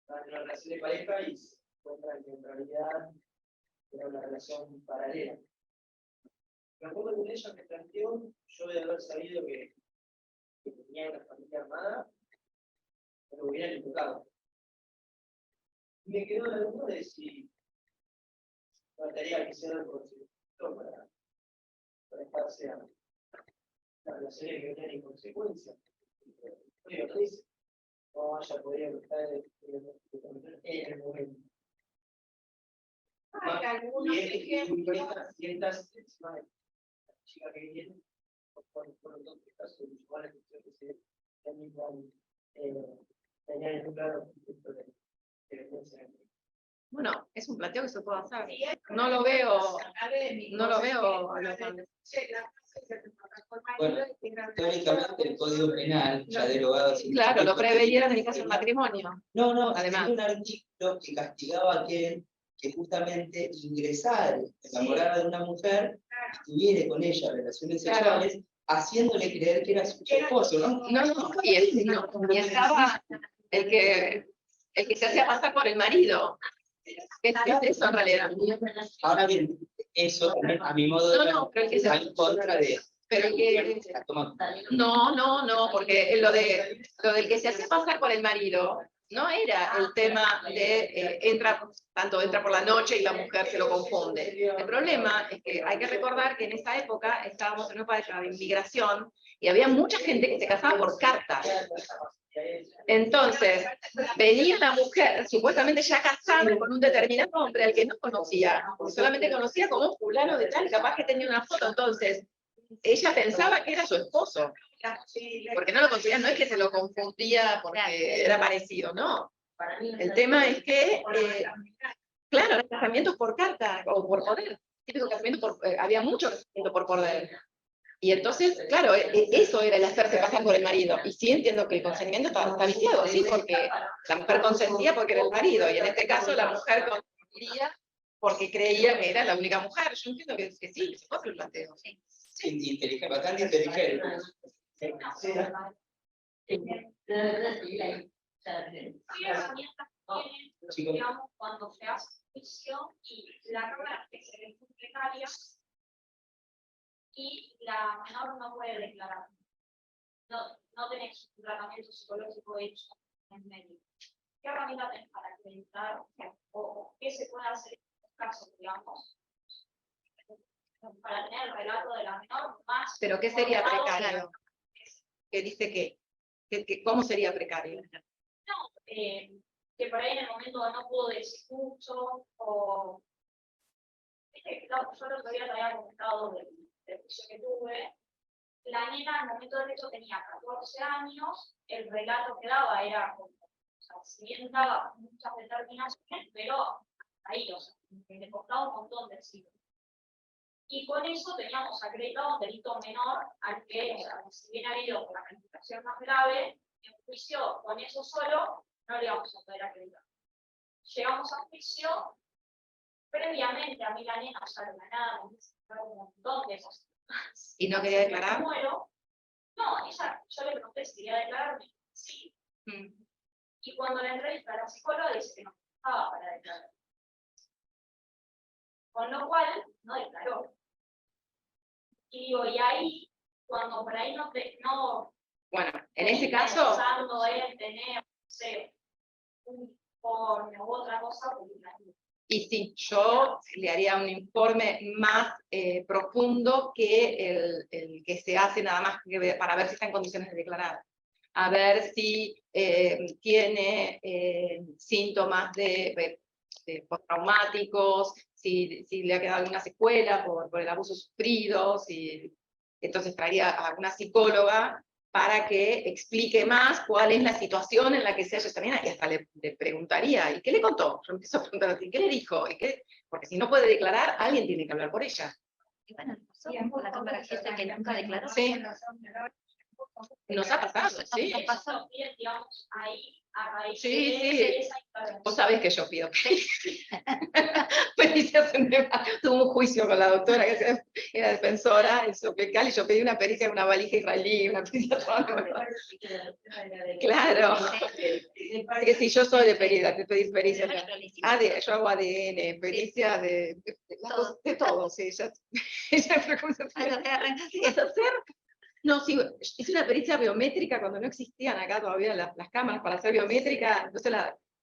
la relación de pareja y contra que en realidad era una relación paralela. Me acuerdo que ella me planteó, yo de haber sabido que tenía una familia armada, me lo hubieran invocado. Y me quedó la duda de si trataría que sea algo para estarse a las relaciones que venían en consecuencia. No haya podido estar en el momento. Y estas chicas que vienen, por dos casos, igual que se tenían un claro punto de violencia. Bueno, es un planteo que se puede hacer. No lo veo. Bueno, teóricamente el Código Penal, ya derogado... Claro, lo preveyeron en el caso del matrimonio. No, además. hay un artículo que castigaba a aquel que justamente ingresara en la morada de una mujer, estuviera con ella relaciones sexuales, haciéndole creer que era su esposo, ¿no? No, y estaba el que se hacía pasar por el marido. Es eso en realidad. Ahora bien, eso a mi modo de pero el que se va en contra de... Pero que no, porque lo del que se hace pasar por el marido no era el tema de entra por la noche y la mujer se lo confunde. El problema es que hay que recordar que en esa época estábamos en una época de inmigración y había mucha gente que se casaba por carta. Entonces, venía la mujer, supuestamente ya casada con un determinado hombre al que no conocía, solamente conocía como fulano de tal, capaz que tenía una foto. Entonces, ella pensaba que era su esposo, porque no lo conocía, no es que se lo confundía porque era parecido, no. El tema es que, claro, eran casamientos por carta o por poder. Típico casamiento había mucho casamiento por poder. Y entonces, claro, eso era el hacerse pasar por el marido. Y sí entiendo que el consentimiento está viciado, ¿sí? Porque la mujer consentía porque era el marido, y en este caso la mujer consentía porque creía que era la única mujer. Yo entiendo que sí, que se puede el planteo. Sí, inteligente, bastante inteligente. Chicos. Digamos, cuando se hace juicio y la cámara que se ve plenaria y la menor no puede declarar. No tenés un tratamiento psicológico hecho en medio. ¿Qué herramienta tenés para acreditar o qué se puede hacer en estos casos, digamos, para tener el relato de la menor más? ¿Pero qué sería precario? ¿Qué dice que cómo sería precario? No, que por ahí en el momento no pudo decir mucho, o yo el otro día te había comentado del juicio que tuve. La nena al momento del hecho tenía 14 años, el relato que daba era como, o sea, si bien daba muchas determinaciones, pero ahí, o sea, le costaba un montón decirlo. Y con eso teníamos acreditado un delito menor al que, o sea, si bien ha habido una calificación más grave, en juicio con eso solo no le vamos a poder acreditar. Llegamos a juicio, previamente a mí la nena, o sea, de la nada, me dice un montón de cosas. ¿Y no quería declarar? Muero. No, yo le pregunté si quería declararme, sí. Y cuando la entrevista a la psicóloga dice que no estaba para declarar. Con lo cual, no declaró. Y digo, y ahí, cuando por ahí no. Bueno, en ese caso. Pensando en tener, no sé, un informe u otra cosa, y sí, yo le haría un informe más profundo que el que se hace nada más para ver si está en condiciones de declarar. A ver si tiene síntomas de postraumáticos, si le ha quedado alguna secuela por el abuso sufrido, entonces traería a una psicóloga para que explique más cuál es la situación en la que se halla esta nena, y hasta le preguntaría, ¿y qué le contó? Yo empiezo a preguntar así, ¿qué le dijo? Porque si no puede declarar, alguien tiene que hablar por ella. Y bueno, pasó con la cámara Gesell que nunca declaró. Sí. Nos ha pasado, sí. Nos pasó, digamos, ahí, a raíz Sí, de sí. esa intervención. Vos sabés que yo pido pericias tuve un juicio con la doctora que era defensora en Sopecal, y yo pedí una pericia en una valija israelí, una pericia claro. Así que sí, yo soy de pedir pericias. Yo hago ADN, pericia de todo, sí. No, sí, hice una pericia biométrica cuando no existían acá todavía las cámaras para hacer biométrica. Entonces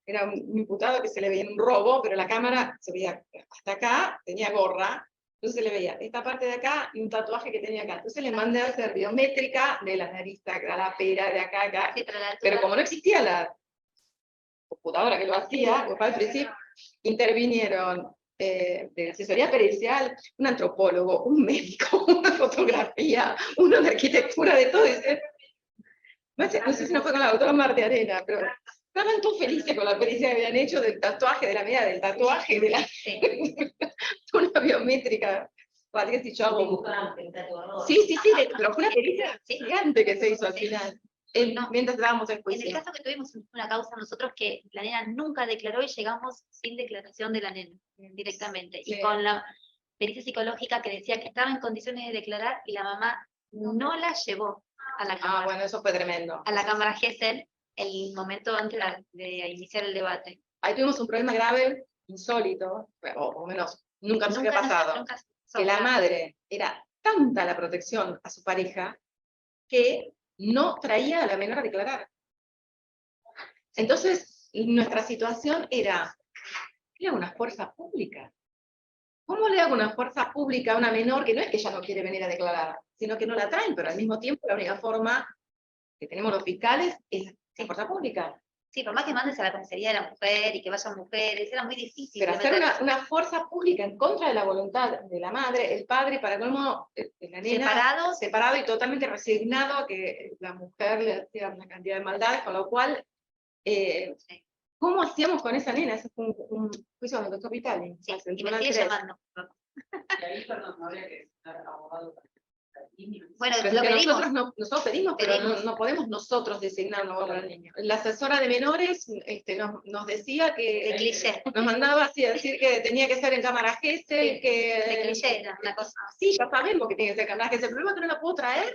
era un imputado que se le veía en un robo, pero la cámara se veía hasta acá, tenía gorra, entonces se le veía esta parte de acá y un tatuaje que tenía acá. Entonces le mandé a hacer biométrica de la nariz, de la pera, de acá. Sí, pero como no existía la computadora que lo hacía, pues al principio intervinieron de asesoría pericial, un antropólogo, un médico, una fotografía, uno de arquitectura, de todo. No sé si no fue con la doctora Marte Arena, pero estaban todos felices con la pericia que habían hecho del tatuaje, de la medida del tatuaje, de la una biométrica. Así que yo hago... Sí, pero fue una pericia gigante que se hizo al final. Mientras estábamos en juicio. En el caso que tuvimos una causa nosotros que la nena nunca declaró y llegamos sin declaración de la nena directamente. Sí. Y con la pericia psicológica que decía que estaba en condiciones de declarar y la mamá no la llevó a la cámara. Bueno, eso fue tremendo. A la cámara Gesell el momento antes de iniciar el debate. Ahí tuvimos un problema grave, insólito, o por lo menos nunca nos había pasado. Que la madre era tanta la protección a su pareja que no traía a la menor a declarar. Entonces, nuestra situación era una fuerza pública. ¿Cómo le hago una fuerza pública a una menor que no es que ella no quiere venir a declarar, sino que no la traen, pero al mismo tiempo la única forma que tenemos los fiscales es la fuerza pública. Sí, por más que mandes a la comisaría de la mujer y que vayan mujeres, era muy difícil. Pero de hacer meter. una fuerza pública en contra de la voluntad de la madre, el padre, para colmo, la nena Separados. separado y totalmente resignado a que la mujer le hacía una cantidad de maldades, con lo cual, ¿cómo hacíamos con esa nena? Ese fue un juicio del doctor Vitali. Sí, hace el y me tribunal sigue 3. llamando. Y ahí, perdón, no habría que estar abogado para el niño. Bueno, Pero lo es que pedimos. nosotros pedimos, pero Pedimos. no podemos nosotros designar un abogado al niño. La asesora de menores nos decía De que cliché. nos mandaba así a decir que tenía que ser en cámara Gesell, Sí, que de cliché era una cosa. sí, ya sabemos que tiene que ser cámara Gesell, el problema es que no la puedo traer.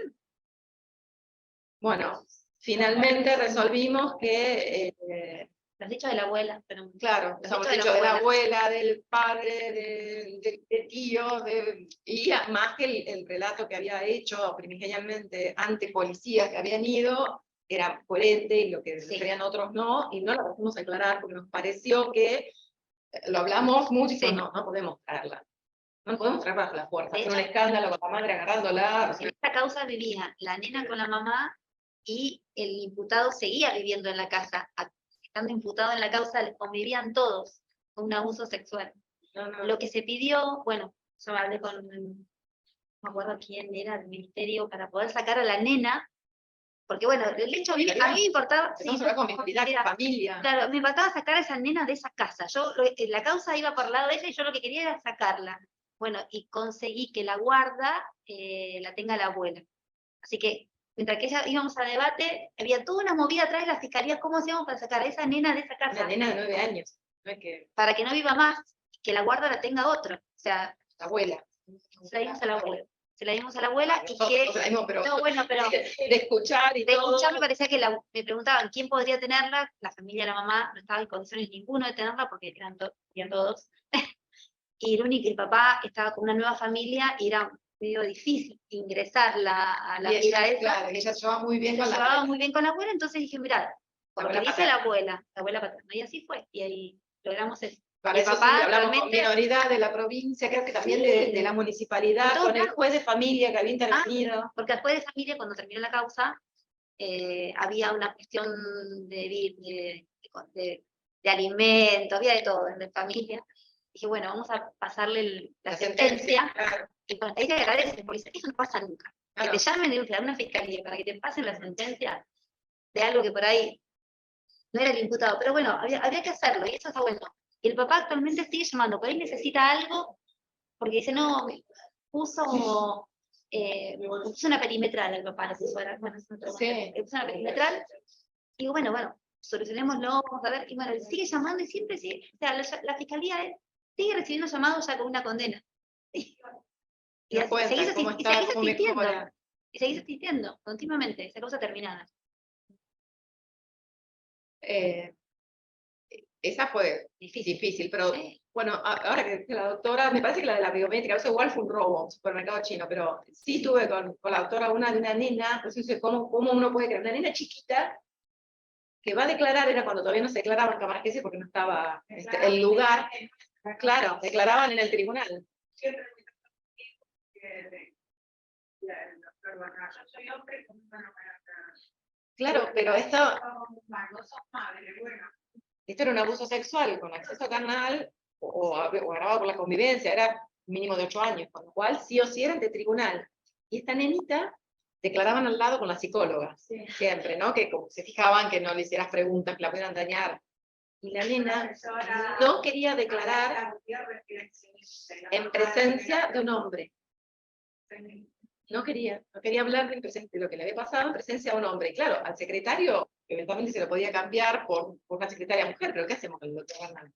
Bueno, finalmente resolvimos que Los dichos de la abuela, pero claro, Los hemos dichos de la dicho de la abuela. abuela, del padre, del tío, y más que el relato que había hecho primigenialmente ante policías que habían ido, era coherente y lo que Sí. creían otros no, y no lo pudimos aclarar porque nos pareció que lo hablamos mucho y Sí. no podemos traerla. No podemos traerla bajo la fuerza, De hacer un hecho, escándalo con la madre agarrándola. en esta causa vivía la nena con la mamá y el imputado seguía viviendo en la casa. Estando imputado en la causa, les convivían todos con un abuso sexual. No. Lo que se pidió, bueno, yo hablé con, no me acuerdo quién era del ministerio, para poder sacar a la nena, porque bueno, el hecho a mí me importaba, sí, Empezamos a hablar con mi mira, familia. claro, me importaba sacar a esa nena de esa casa. La causa iba por el lado de ella y yo lo que quería era sacarla. Bueno, y conseguí que la guarda la tenga la abuela. Así que, mientras que íbamos a debate, había toda una movida atrás de la fiscalía, ¿cómo hacíamos para sacar a esa nena de esa Una casa? nena de 9 años, no es que Para que no viva más, que la guarda la tenga otro. O sea, la abuela. se la dimos a la abuela. Se la dimos a la abuela y Nosotros que... no se la dimos, pero No, bueno, pero... de escuchar y De todo. escuchar me parecía que me preguntaban quién podría tenerla, la familia de la mamá no estaba en condiciones ninguno de tenerla porque eran todos. Y el papá estaba con una nueva familia y era medio difícil ingresarla a la Y vida ella, esa. claro, ella se llevaba muy bien Se con la llevaba abuela. muy bien con la abuela, entonces dije, mirá, por lo que abuela dice la abuela paterna, y así fue, y ahí logramos eso. Para el eso papá sí, hablamos con realmente- minoridad de la provincia, creo que también Sí. de la municipalidad, De todos con el lados. juez de familia que había intervenido. Porque después de familia, cuando terminó la causa, había una cuestión de alimento, había de todo, de familia. Dije, bueno, vamos a pasarle la sentencia. Claro, Y cuando ahí te agradece, porque eso no pasa nunca. claro. Que te llamen de una fiscalía para que te pasen la sentencia de algo que por ahí no era el imputado. Pero bueno, había que hacerlo, y eso está bueno. Y el papá actualmente sigue llamando, por ahí necesita algo, porque dice, no, puso una perimetral el papá, bueno, es otro Sí. puso una perimetral, y digo, bueno, solucionémoslo, vamos a ver, y bueno, sigue llamando y siempre sigue, o sea, la fiscalía sigue recibiendo llamados ya con una condena. Y No cuenta seguís cómo está, cómo asistiendo, mejora. y seguís asistiendo continuamente, esa cosa terminada. Esa fue difícil, pero Sí. bueno, ahora que la doctora, me parece que la de la biométrica, eso igual fue un robo, un supermercado chino, pero sí tuve con la doctora una de una nena, pues dice, ¿cómo uno puede creer? Una nena chiquita que va a declarar, era cuando todavía no se declaraba en Cámara Gesell porque no estaba el lugar, claro, declaraban en el tribunal. Siempre el doctor Barra, yo soy hombre con una Claro, pero esto no son madres, bueno. era un abuso sexual con acceso carnal o agravado por la convivencia, era mínimo de 8 años, con lo cual sí o sí era ante tribunal. Y esta nenita declaraban al lado con la psicóloga, siempre, ¿no? Que como se fijaban que no le hicieras preguntas que la pudieran dañar. Y la nena no quería declarar en presencia de un hombre. No quería hablar en presencia de lo que le había pasado en presencia de un hombre. Y claro, al secretario eventualmente se lo podía cambiar por una secretaria mujer, pero ¿qué hacemos con el doctor Hernán?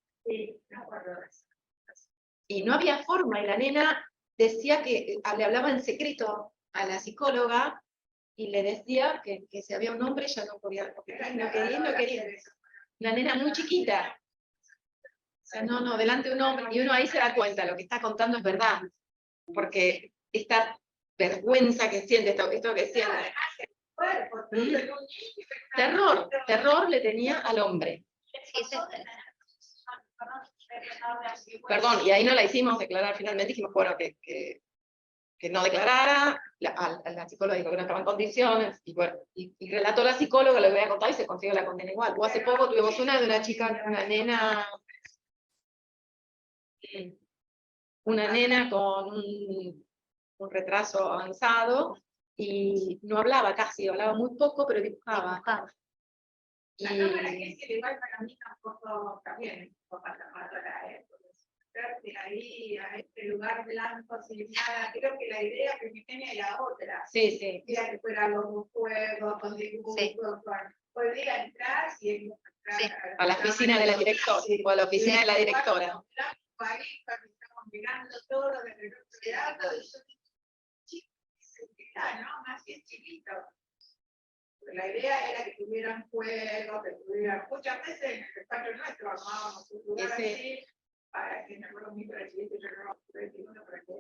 Y no había forma, y la nena decía que le hablaba en secreto a la psicóloga y le decía que si había un hombre ella no podía, no quería. La nena muy chiquita. O sea, no, delante de un hombre, y uno ahí se da cuenta, lo que está contando es verdad, porque esta vergüenza que siente, esto que siente. Terror le tenía al hombre. Perdón, y ahí no la hicimos declarar finalmente, dijimos, bueno, que que no declarara, la psicóloga dijo que no estaba en condiciones, y bueno, y relató la psicóloga, le voy a contar y se consiguió la condena igual. O hace poco tuvimos una de una chica, una nena con un retraso avanzado, y no hablaba casi, hablaba muy poco, pero dibujaba. Y La cámara es igual para mí tampoco también de ahí a este lugar blanco sin nada. Creo que la idea primigenia era otra. sí, sí. Era que fueran los juegos, con dibujos, Sí. podría entrar y Sí, a la oficina de la directora, o a la oficina de la directora. Ahí, cuando estamos mirando todo desde el otro lado, y yo digo, chicos, ¿no? Más bien chiquito. La idea era que tuvieran juegos, que tuvieran, muchas veces en el despacho nuestro armábamos un lugar así, para que, me acuerdo muy parecido, yo no lo pude decir, para que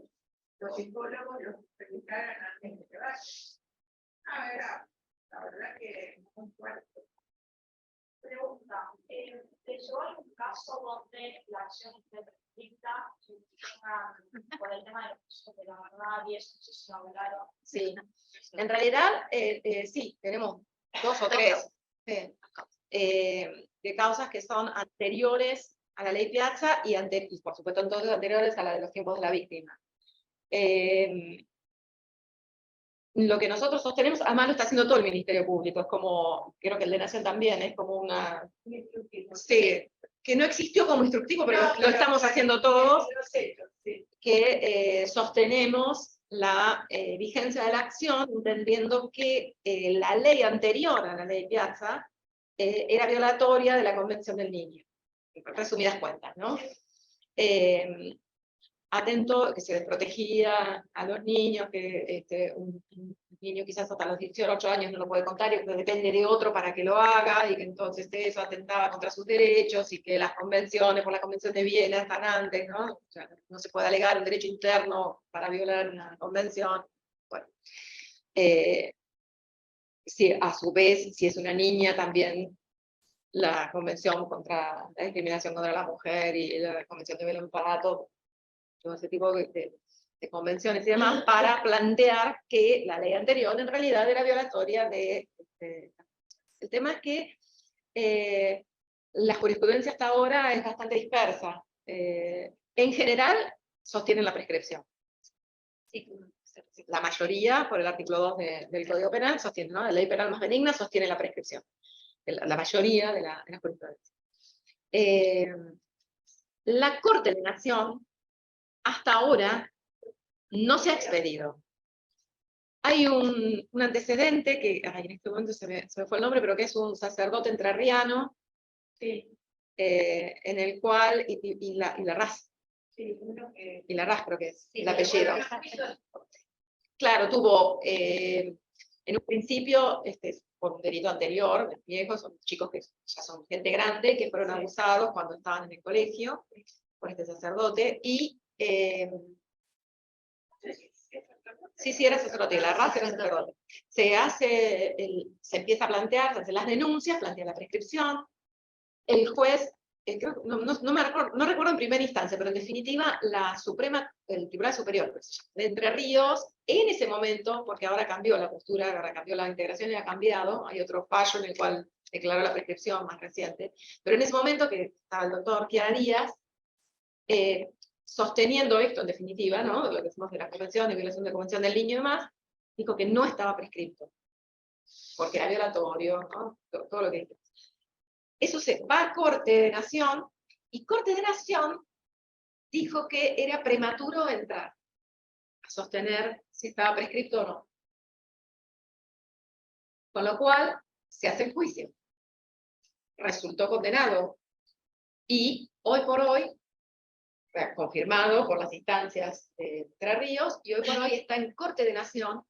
los psicólogos los predicaran antes de que vayan. A ver, la verdad que muy fuerte. Pregunta, ¿te llevó algún caso donde la acción esté prescripta por el tema de los usos de la verdad y eso, si se lo hablaron? Sí, en realidad sí, tenemos 2 o 3 de causas que son anteriores a la ley Piazza y por supuesto entonces anteriores a la de los tiempos de la víctima. Lo que nosotros sostenemos, además lo está haciendo todo el Ministerio Público, es como, creo que el de Nación también, es como una... Sí, que no existió como instructivo, pero lo estamos haciendo todos, que sostenemos la vigencia de la acción, entendiendo que la ley anterior a la ley Piazza era violatoria de la Convención del Niño, en resumidas cuentas, ¿no? Atento, que se desprotegía a los niños, que un niño quizás hasta los 18 años no lo puede contar, y que depende de otro para que lo haga, y que entonces eso atentaba contra sus derechos, y que las convenciones, por la Convención de Viena, están antes, ¿no? O sea, no se puede alegar un derecho interno para violar una convención. Bueno, sí, a su vez, si es una niña, también la Convención contra la discriminación contra la mujer y la Convención de Belén Pará, todo ese tipo de convenciones y demás, para plantear que la ley anterior en realidad era violatoria de... El tema es que la jurisprudencia hasta ahora es bastante dispersa. En general, sostienen la prescripción. La mayoría, por el artículo 2 del Código Penal, sostiene, ¿no? La ley penal más benigna sostiene la prescripción. La mayoría de la jurisprudencia. La Corte de Nación hasta ahora no se ha expedido. Hay un antecedente que, en este momento se me fue el nombre, pero que es un sacerdote entrerriano, en el cual, y la raza, y la raza creo que es el apellido. Claro, tuvo, en un principio, por un delito anterior, viejos, son chicos que ya son gente grande, que fueron abusados cuando estaban en el colegio, por este sacerdote, y sí, era sacerdote, la raza era sacerdote. Se empieza a plantear, se hacen las denuncias, plantea la prescripción, el juez, no recuerdo en primera instancia, pero en definitiva el Tribunal Superior de Entre Ríos, en ese momento, porque ahora cambió la postura, ahora cambió la integración y ha cambiado, hay otro fallo en el cual declaró la prescripción más reciente, pero en ese momento que estaba el doctor Chiara Díaz, sosteniendo esto en definitiva, ¿no? Lo que decimos de la convención, de violación de la Convención del Niño y demás, dijo que no estaba prescripto, porque era violatorio, ¿no? Todo lo que dice. Eso se va a Corte de Nación, y Corte de Nación dijo que era prematuro entrar a sostener si estaba prescripto o no. Con lo cual, se hace el juicio. Resultó condenado. Y hoy por hoy, confirmado por las instancias de Entre Ríos, y hoy por hoy está en Corte de Nación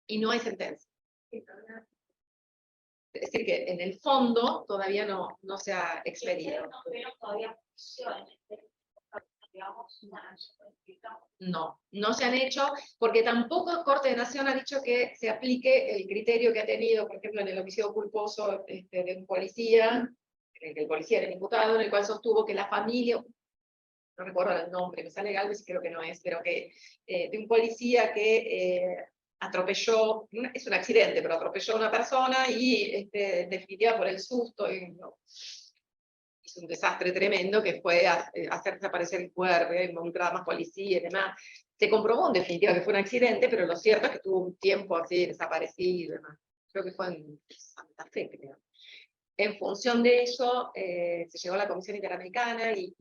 y no hay sentencia. Es decir, que en el fondo todavía no se ha expedido. No se han hecho, porque tampoco Corte de Nación ha dicho que se aplique el criterio que ha tenido, por ejemplo, en el homicidio culposo de un policía, en el que el policía era el imputado, en el cual sostuvo que la familia, no recuerdo el nombre, me sale Galvez y creo que no es, pero que de un policía que atropelló, es un accidente, pero atropelló a una persona y en definitiva por el susto hizo un desastre tremendo que fue hacer desaparecer el cuerpo, involucrar más policía y demás. Se comprobó en definitiva que fue un accidente, pero lo cierto es que tuvo un tiempo así desaparecido y demás. Creo que fue en Santa Fe, creo. En función de eso, se llegó a la Comisión Interamericana y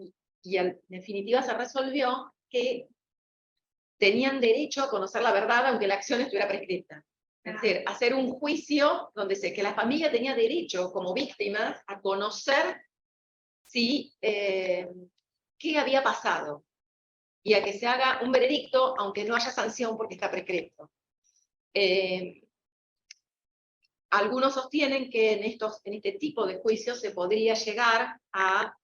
en definitiva se resolvió que tenían derecho a conocer la verdad aunque la acción estuviera prescrita. Es decir, hacer un juicio donde que la familia tenía derecho, como víctimas, a conocer qué había pasado y a que se haga un veredicto aunque no haya sanción porque está prescrito. Algunos sostienen que en este tipo de juicios se podría llegar a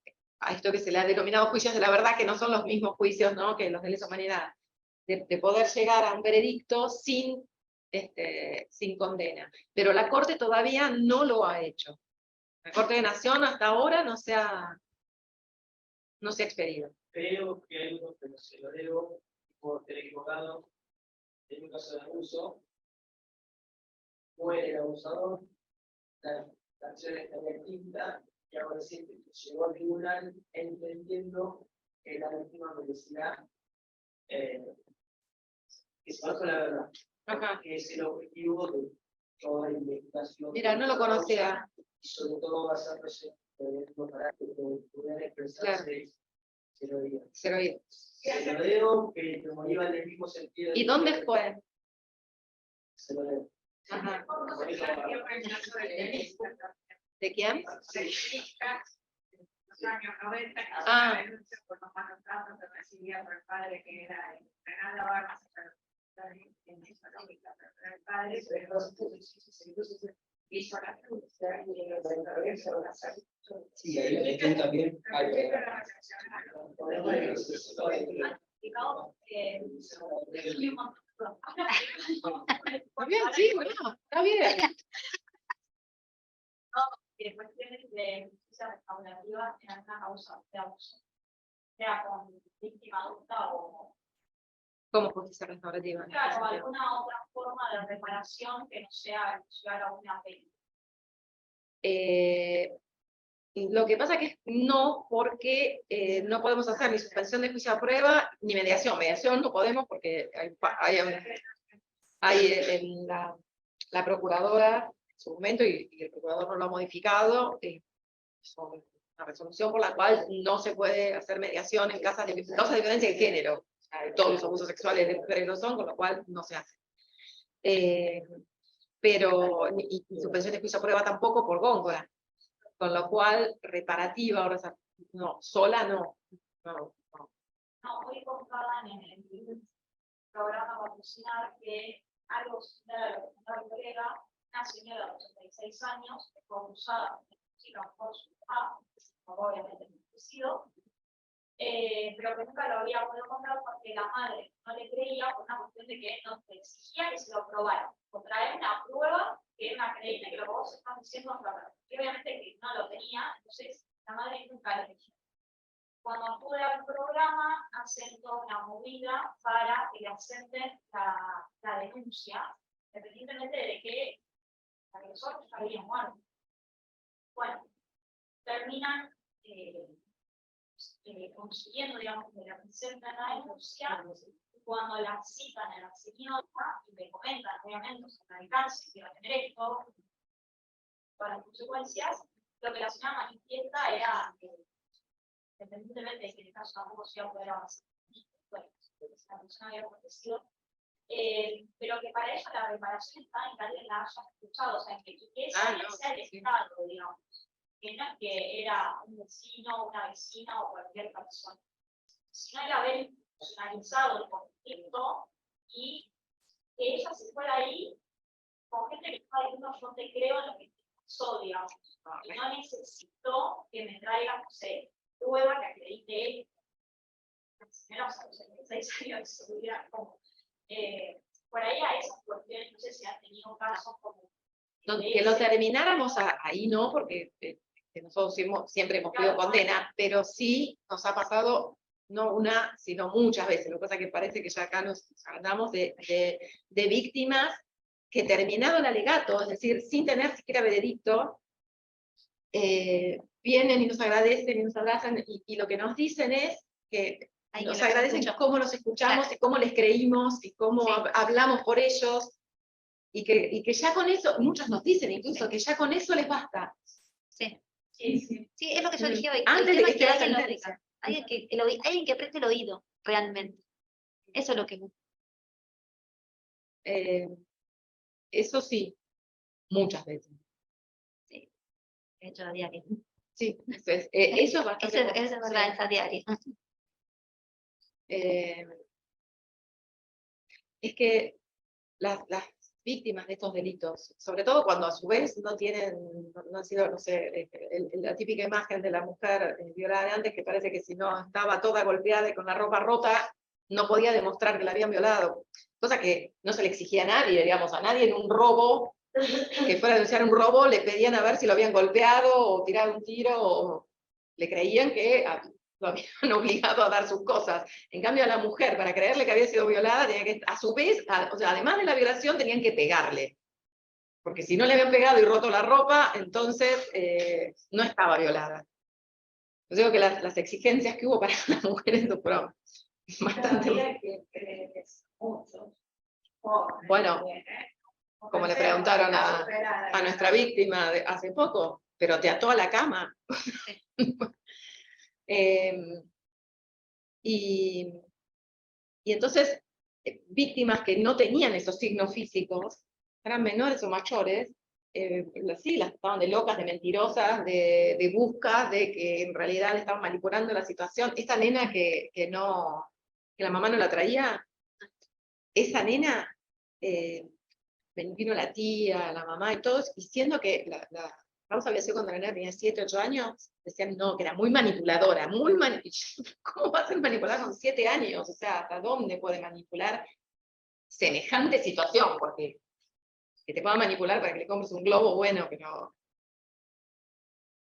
esto que se le ha denominado juicios de la verdad, que no son los mismos juicios, ¿no?, que los de lesa humanidad, de poder llegar a un veredicto sin condena. Pero la Corte todavía no lo ha hecho. La Corte de Nación hasta ahora no se ha expedido. Creo que hay uno, pero se lo debo, por estar equivocado, en un caso de abuso, muere el abusador, la acción estaría extinta, y ahora sí llegó al tribunal entendiendo que la víctima merecía que se conozca la verdad. Ajá. Que es el objetivo de toda la investigación. Mira, no lo conocía. Y sobre todo basándose para que puedan expresarse. Se lo digo. Se lo digo. Se lo digo, que como iba en el mismo sentido. ¿Y dónde fue? Se lo digo. Ajá. ¿De ¿De quién? los años 90, que hizo Ah. una denuncia por los malos tratos que recibía por el padre, que era Fernando Vargas, el padre hizo la denuncia y el Sí, ahí también. Digamos que Está bien, sí, bueno, está bien. cuestiones de justicia restaurativa en alguna causa de abuso, sea con víctima adulta o ¿Cómo justicia restaurativa? claro, alguna otra forma de reparación que no sea llegar a una pena. Lo que pasa que no, porque no podemos hacer ni suspensión de juicio a prueba ni mediación. Mediación no podemos porque hay en la procuradora en su momento, y el procurador no lo ha modificado, son una resolución por la cual no se puede hacer mediación en casos de violencia de género. O sea, todos los abusos sexuales de mujeres lo son, con lo cual no se hace. Pero y suspensión de juicio a prueba tampoco por Góngora. Con lo cual, reparativa, ahora no, sola no. No, hoy contaban en el programa Patrocinar que algo similar a lo que contaba Colega, una señora de 86 años, fue abusada por su papá, obviamente envejecido, pero que nunca lo había podido comprar porque la madre no le creía por una cuestión de que no te exigía que se lo probara, o traer una prueba que era una creencia que lo que vos estás diciendo es verdad. Y obviamente que no lo tenía, entonces la madre nunca le dijo. Cuando acude al programa, hacen toda una movida para que le acepten la denuncia, independientemente de que el agresor ya había muerto. Bueno, terminan consiguiendo, digamos, que le presentan la denuncia. Cuando la citan a la señora y le comentan, obviamente, sobre el cáncer, que va a tener esto, para las consecuencias, lo que la señora manifiesta era independientemente de que en el caso tampoco se iba a poder avanzar, bueno, la persona había acontecido, pero que para ella la reparación estaba en que alguien la haya escuchado, o sea, que ese sea el Estado, digamos, que no es que era un vecino, una vecina o cualquier persona, sino el haber personalizado el conflicto y que ella se fuera ahí con gente que estaba diciendo yo te creo en lo que pasó, digamos, y no necesito que me traiga, no sé, prueba que acredite la señora, o sea, los 76 años de seguridad, como por ahí a esas cuestiones, no sé si han tenido casos como Que lo termináramos ahí no, porque nosotros siempre hemos pedido condena, pero sí nos ha pasado no una, sino muchas veces. Lo que pasa es que parece que ya acá nos hablamos de víctimas que terminado el alegato, es decir, sin tener siquiera veredicto, vienen y nos agradecen y nos abrazan, y lo que nos dicen es que Ay, nos que los agradecen escucho. cómo los escuchamos Claro. y cómo les creímos y cómo Sí. hablamos por ellos, y que ya con eso, muchos nos dicen incluso que ya con eso les basta. Sí. Sí, sí. Sí, es lo que yo dije hoy. Antes El de tema que es que esté la alguien lo sentencia. diga. Alguien que preste el oído, realmente. Eso es lo que busco. Eso sí, muchas veces. De hecho, a diario. Sí, entonces, eso es bastante Eso es común, verdad, sí. es a diario. Es que las víctimas de estos delitos, sobre todo cuando a su vez no han sido, no sé, la típica imagen de la mujer violada de antes, que parece que si no estaba toda golpeada y con la ropa rota, no podía demostrar que la habían violado. Cosa que no se le exigía a nadie, digamos, a nadie en un robo, que fuera a denunciar un robo, le pedían a ver si lo habían golpeado o tirado un tiro, o le creían que lo habían obligado a dar sus cosas. En cambio, a la mujer, para creerle que había sido violada, tenía que, a su vez, o sea, además de la violación, tenían que pegarle. Porque si no le habían pegado y roto la ropa, entonces no estaba violada. Yo digo que las exigencias que hubo para las mujeres fueron bastante... Todavía que crees muchos jóvenes, Bueno, como le preguntaron a nuestra víctima hace poco, pero te ató a la cama. Y entonces, víctimas que no tenían esos signos físicos, eran menores o mayores, sí, las estaban de locas, de mentirosas, de buscas, de que en realidad le estaban manipulando la situación. Esta nena que la mamá no la traía, esa nena, vino la tía, la mamá y todos, diciendo que la causa había sido cuando la nena tenía 7, 8 años, decían no, que era muy manipuladora, ¿cómo va a ser manipulada con 7 años? O sea, ¿hasta dónde puede manipular semejante situación? Porque que te pueda manipular para que le compres un globo, bueno, pero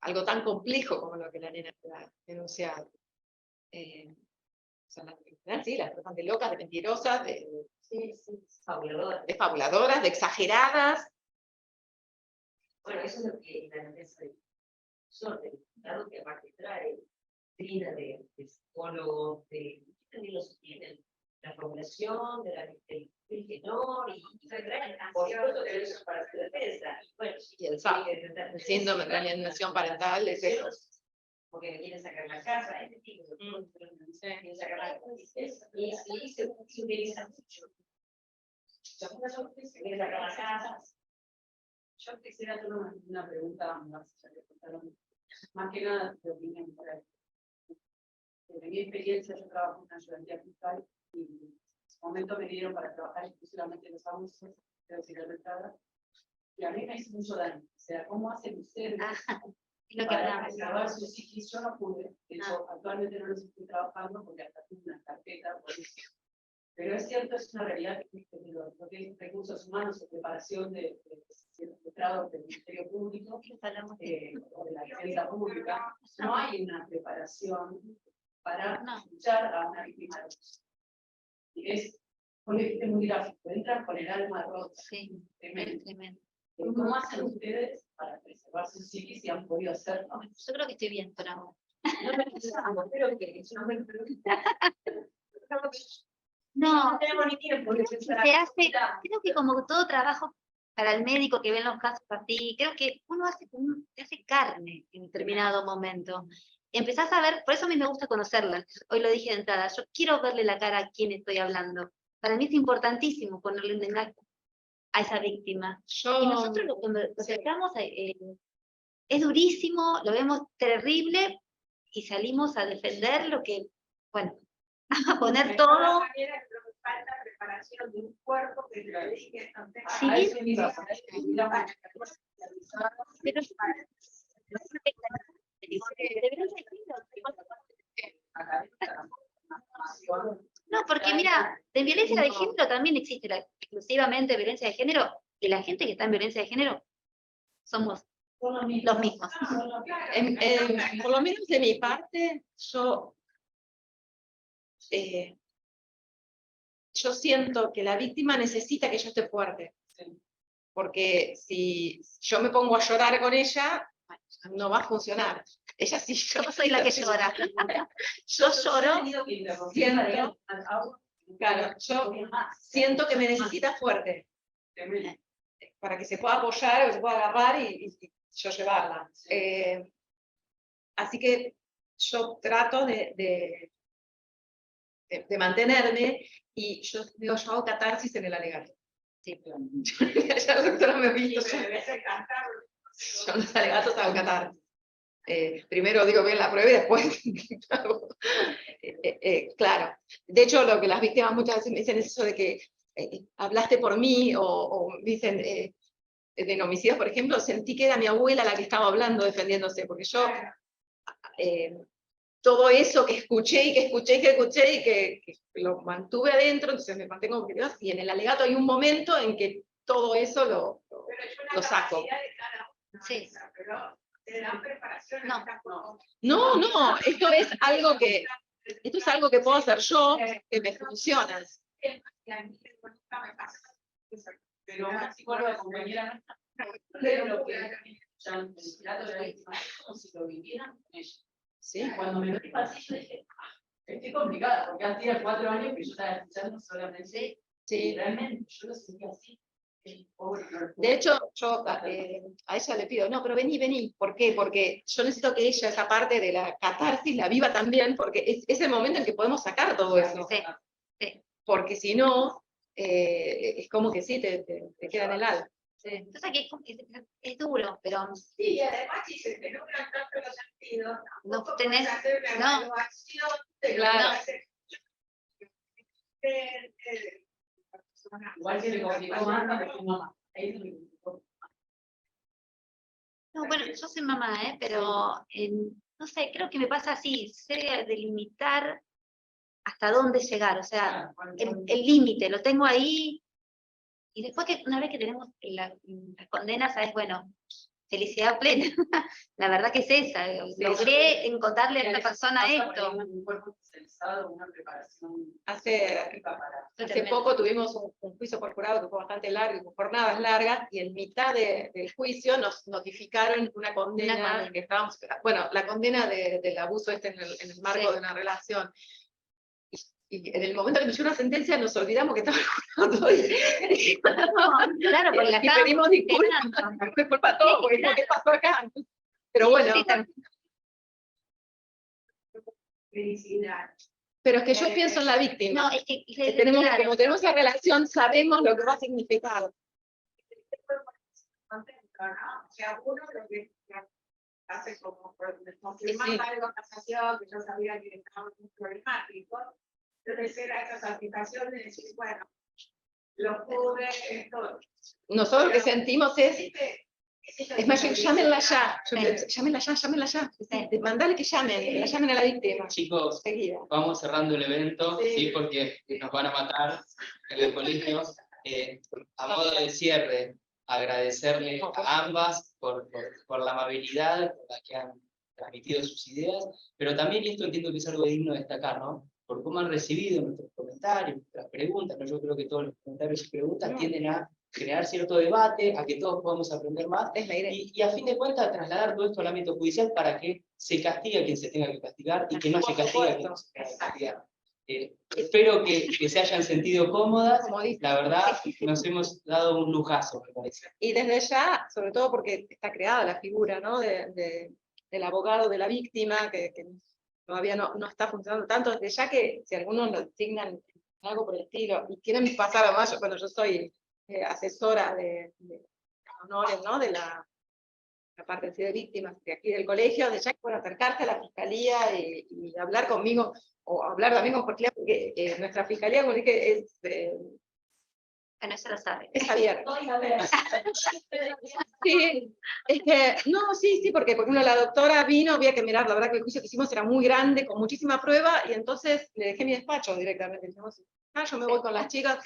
algo tan complejo como lo que la nena ha denunciado. O sea, sí, las tratan de locas, de mentirosas, de fabuladoras, de exageradas. Bueno, eso es lo que la defensa de dado que aparte trae trina de psicólogos, también lo sostienen, la formulación del tenor, y por supuesto que eso es para su defensa. Y bueno, Y el SAP, el síndrome de alienación parental, es eso. porque le quieren sacar la casa, este tipo de cosas, quieren sacar la casa, y sí, se utiliza mucho. Se quieren sacar las casas. Yo quisiera hacer una pregunta más, ya que contaron, más que nada de opinión por ahí. Desde mi experiencia, yo trabajo en una ayudantía fiscal y en ese momento me dieron para trabajar exclusivamente los abusos, pero sin la retrada, y a mí me hizo mucho daño. O sea, ¿cómo hacen ustedes Es lo que para hablamos. preservar su psiquis? Yo no pude, de hecho, actualmente no los estoy trabajando porque hasta tuve una carpeta por eso. Pero es cierto, es una realidad que lo que es recursos humanos o preparación de letrados del Ministerio Público o de la defensa pública, no hay una preparación para escuchar a una víctima de abuso. Y es muy gráfico, entran con el alma rota. Sí, Tremendo. tremendo. ¿Cómo hacen ustedes para preservar su psiquis si han podido hacerlo? Yo creo que estoy bien por ahora. No me pensamos, pero que es una buena pregunta. No, No tenemos ni tiempo de pensar. se hace, creo que como todo trabajo para el médico que ve los casos así, creo que uno te hace carne en determinado momento. Empezás a ver, por eso a mí me gusta conocerla, hoy lo dije de entrada, yo quiero verle la cara a quien estoy hablando. Para mí es importantísimo ponerle un engaño a esa víctima. Y nosotros cuando lo acercamos, es durísimo, lo vemos terrible, y salimos a defender lo que, bueno, a poner todo. Falta preparación de un cuerpo que te dedique a Sí, pero no, porque mira, de violencia de género también existe exclusivamente violencia de género, y la gente que está en violencia de género somos los mismos. Por lo menos de mi parte, yo yo siento que la víctima necesita que yo esté fuerte. Porque si yo me pongo a llorar con ella, no va a funcionar. Ella sí, yo Yo soy la que llora. Yo lloro, siento, claro, yo siento que me necesita fuerte para que se pueda apoyar o que se pueda agarrar y yo llevarla. Así que yo trato de mantenerme y yo digo, yo hago catarsis en el alegato. Sí, ya la doctora me ha visto. Yo en los alegatos hago catarsis. Primero digo bien la prueba y después claro. De hecho, lo que las víctimas muchas veces me dicen es eso de que hablaste por mí, o dicen en homicidios, por ejemplo, sentí que era mi abuela la que estaba hablando, defendiéndose, porque yo todo eso que escuché y que escuché y que escuché y que lo mantuve adentro, entonces me mantengo curiosa, y en el alegato hay un momento en que todo eso lo saco. Sí. No, esto es algo que puedo hacer yo, que me funciona. Pero una psicóloga compañera pero lo que ya en el relato de la víctima, como si lo vivieran con ella. Sí. Cuando me vi pasillo dije, estoy complicada, porque hacía 4 años que yo estaba escuchando solamente. Sí. Realmente yo lo sentía así. De hecho, yo a ella le pido, no, pero vení. ¿Por qué? Porque yo necesito que ella, esa parte de la catarsis, la viva también, porque es el momento en que podemos sacar todo eso. Sí. Porque si no, es como que sí, te queda en el alma. Sí. Entonces es duro, pero Sí, y además si se te logran tanto los sentidos, no tampoco tenés, puedes hacer una no. evaluación de lo que Claro. va a hacer. Igual se le complicó más a tu mamá. Ahí se me complicó. no, bueno, yo soy mamá, pero no sé, creo que me pasa así, sé delimitar hasta dónde llegar, o sea, el límite, lo tengo ahí, y después que una vez que tenemos las condenas, sabes, bueno, felicidad plena, la verdad que es esa, logré encontrarle a esta persona esto. Un cuerpo especializado, una preparación. Hace poco tuvimos un juicio por jurado que fue bastante largo, con jornadas largas, y en mitad del juicio nos notificaron una condena, que estábamos, bueno, la condena del abuso en el marco de una relación. Y en el momento que nos dio una sentencia nos olvidamos que estaba jurado Claro, porque la y pedimos disculpas, fue culpa de todo, porque ¿qué pasó acá? Pero bueno, Felicidad. pero es que yo pienso en la víctima. no, es que Como tenemos esa relación, sabemos lo que va a significar. ¿no? O sea, uno lo que hace como confirmar Sí. algo en casación, que yo sabía que estaba muy problemático, entonces era esa satisfacción de decir, bueno, lo pude, esto. Nosotros lo que sentimos es más, llámenla ya, Sí. llámenla ya. Mandale que la llamen a la víctima. Chicos, Seguida. vamos cerrando el evento, Sí. ¿sí? Porque nos van a matar en el colegio. A modo de cierre, agradecerle a ambas por la amabilidad, por la que han transmitido sus ideas, pero también, y esto entiendo que es algo digno de destacar, ¿no? Por cómo han recibido nuestros comentarios, nuestras preguntas, ¿no? Yo creo que todos los comentarios y preguntas tienden a generar cierto debate, a que todos podamos aprender más, Es la idea. y a fin de cuentas trasladar todo esto al ámbito judicial para que se castigue a quien se tenga que castigar y que no se castigue a quien no se tenga que castigar. Espero que se hayan sentido cómodas, Como dice. la verdad nos hemos dado un lujazo, me parece. Y desde ya, sobre todo porque está creada la figura, ¿no? del abogado de la víctima, que todavía no está funcionando tanto, desde ya que si algunos lo designan algo por el estilo y quieren pasar a más, bueno, yo soy asesora de honores, ¿no? De la parte en sí de víctimas de aquí del colegio, de ya que pueden acercarse a la fiscalía y hablar conmigo, o hablar también con Jorge, porque nuestra fiscalía, como dije, bueno, eso lo sabe. es abierta. Sí, es que, no, sí, porque por ejemplo la doctora vino, había que mirar, la verdad que el juicio que hicimos era muy grande, con muchísima prueba, y entonces le dejé mi despacho directamente. Dijimos, yo me voy con las chicas,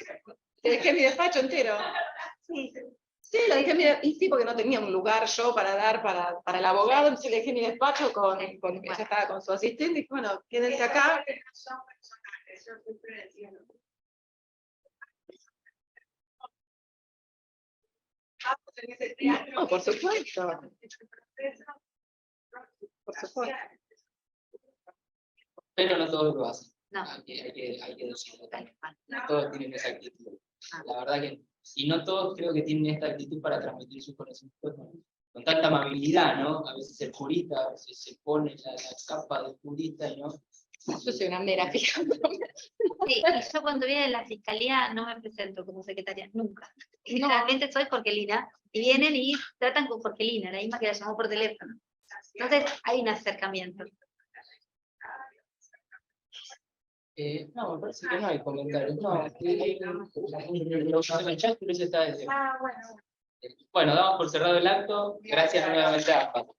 le dejé mi despacho entero. Sí, le dejé y sí, porque no tenía un lugar yo para dar para el abogado, entonces le dejé mi despacho ella estaba con su asistente, y dije, bueno, quédense acá. eso siempre decía lo mismo. Vamos en ese teatro. No, por supuesto. Por supuesto. Pero no todos lo hacen. No. Hay que decirlo. Tal cual. No todos tienen esa actitud. La verdad que, y no todos creo que tienen esta actitud para transmitir sus conocimientos con tanta amabilidad, ¿no? A veces el jurista, a veces se pone la capa de jurista y no. Yo soy una mera fija. Sí, y yo cuando viene la fiscalía no me presento como secretaria, nunca. Generalmente soy Jorgelina, y vienen y tratan con Jorgelina, la misma que la llamó por teléfono. Entonces hay un acercamiento. No, me parece que no hay comentarios. No, el chat, pero eso está desde. Ah, bueno. Bueno, damos por cerrado el acto. Gracias nuevamente a Pato.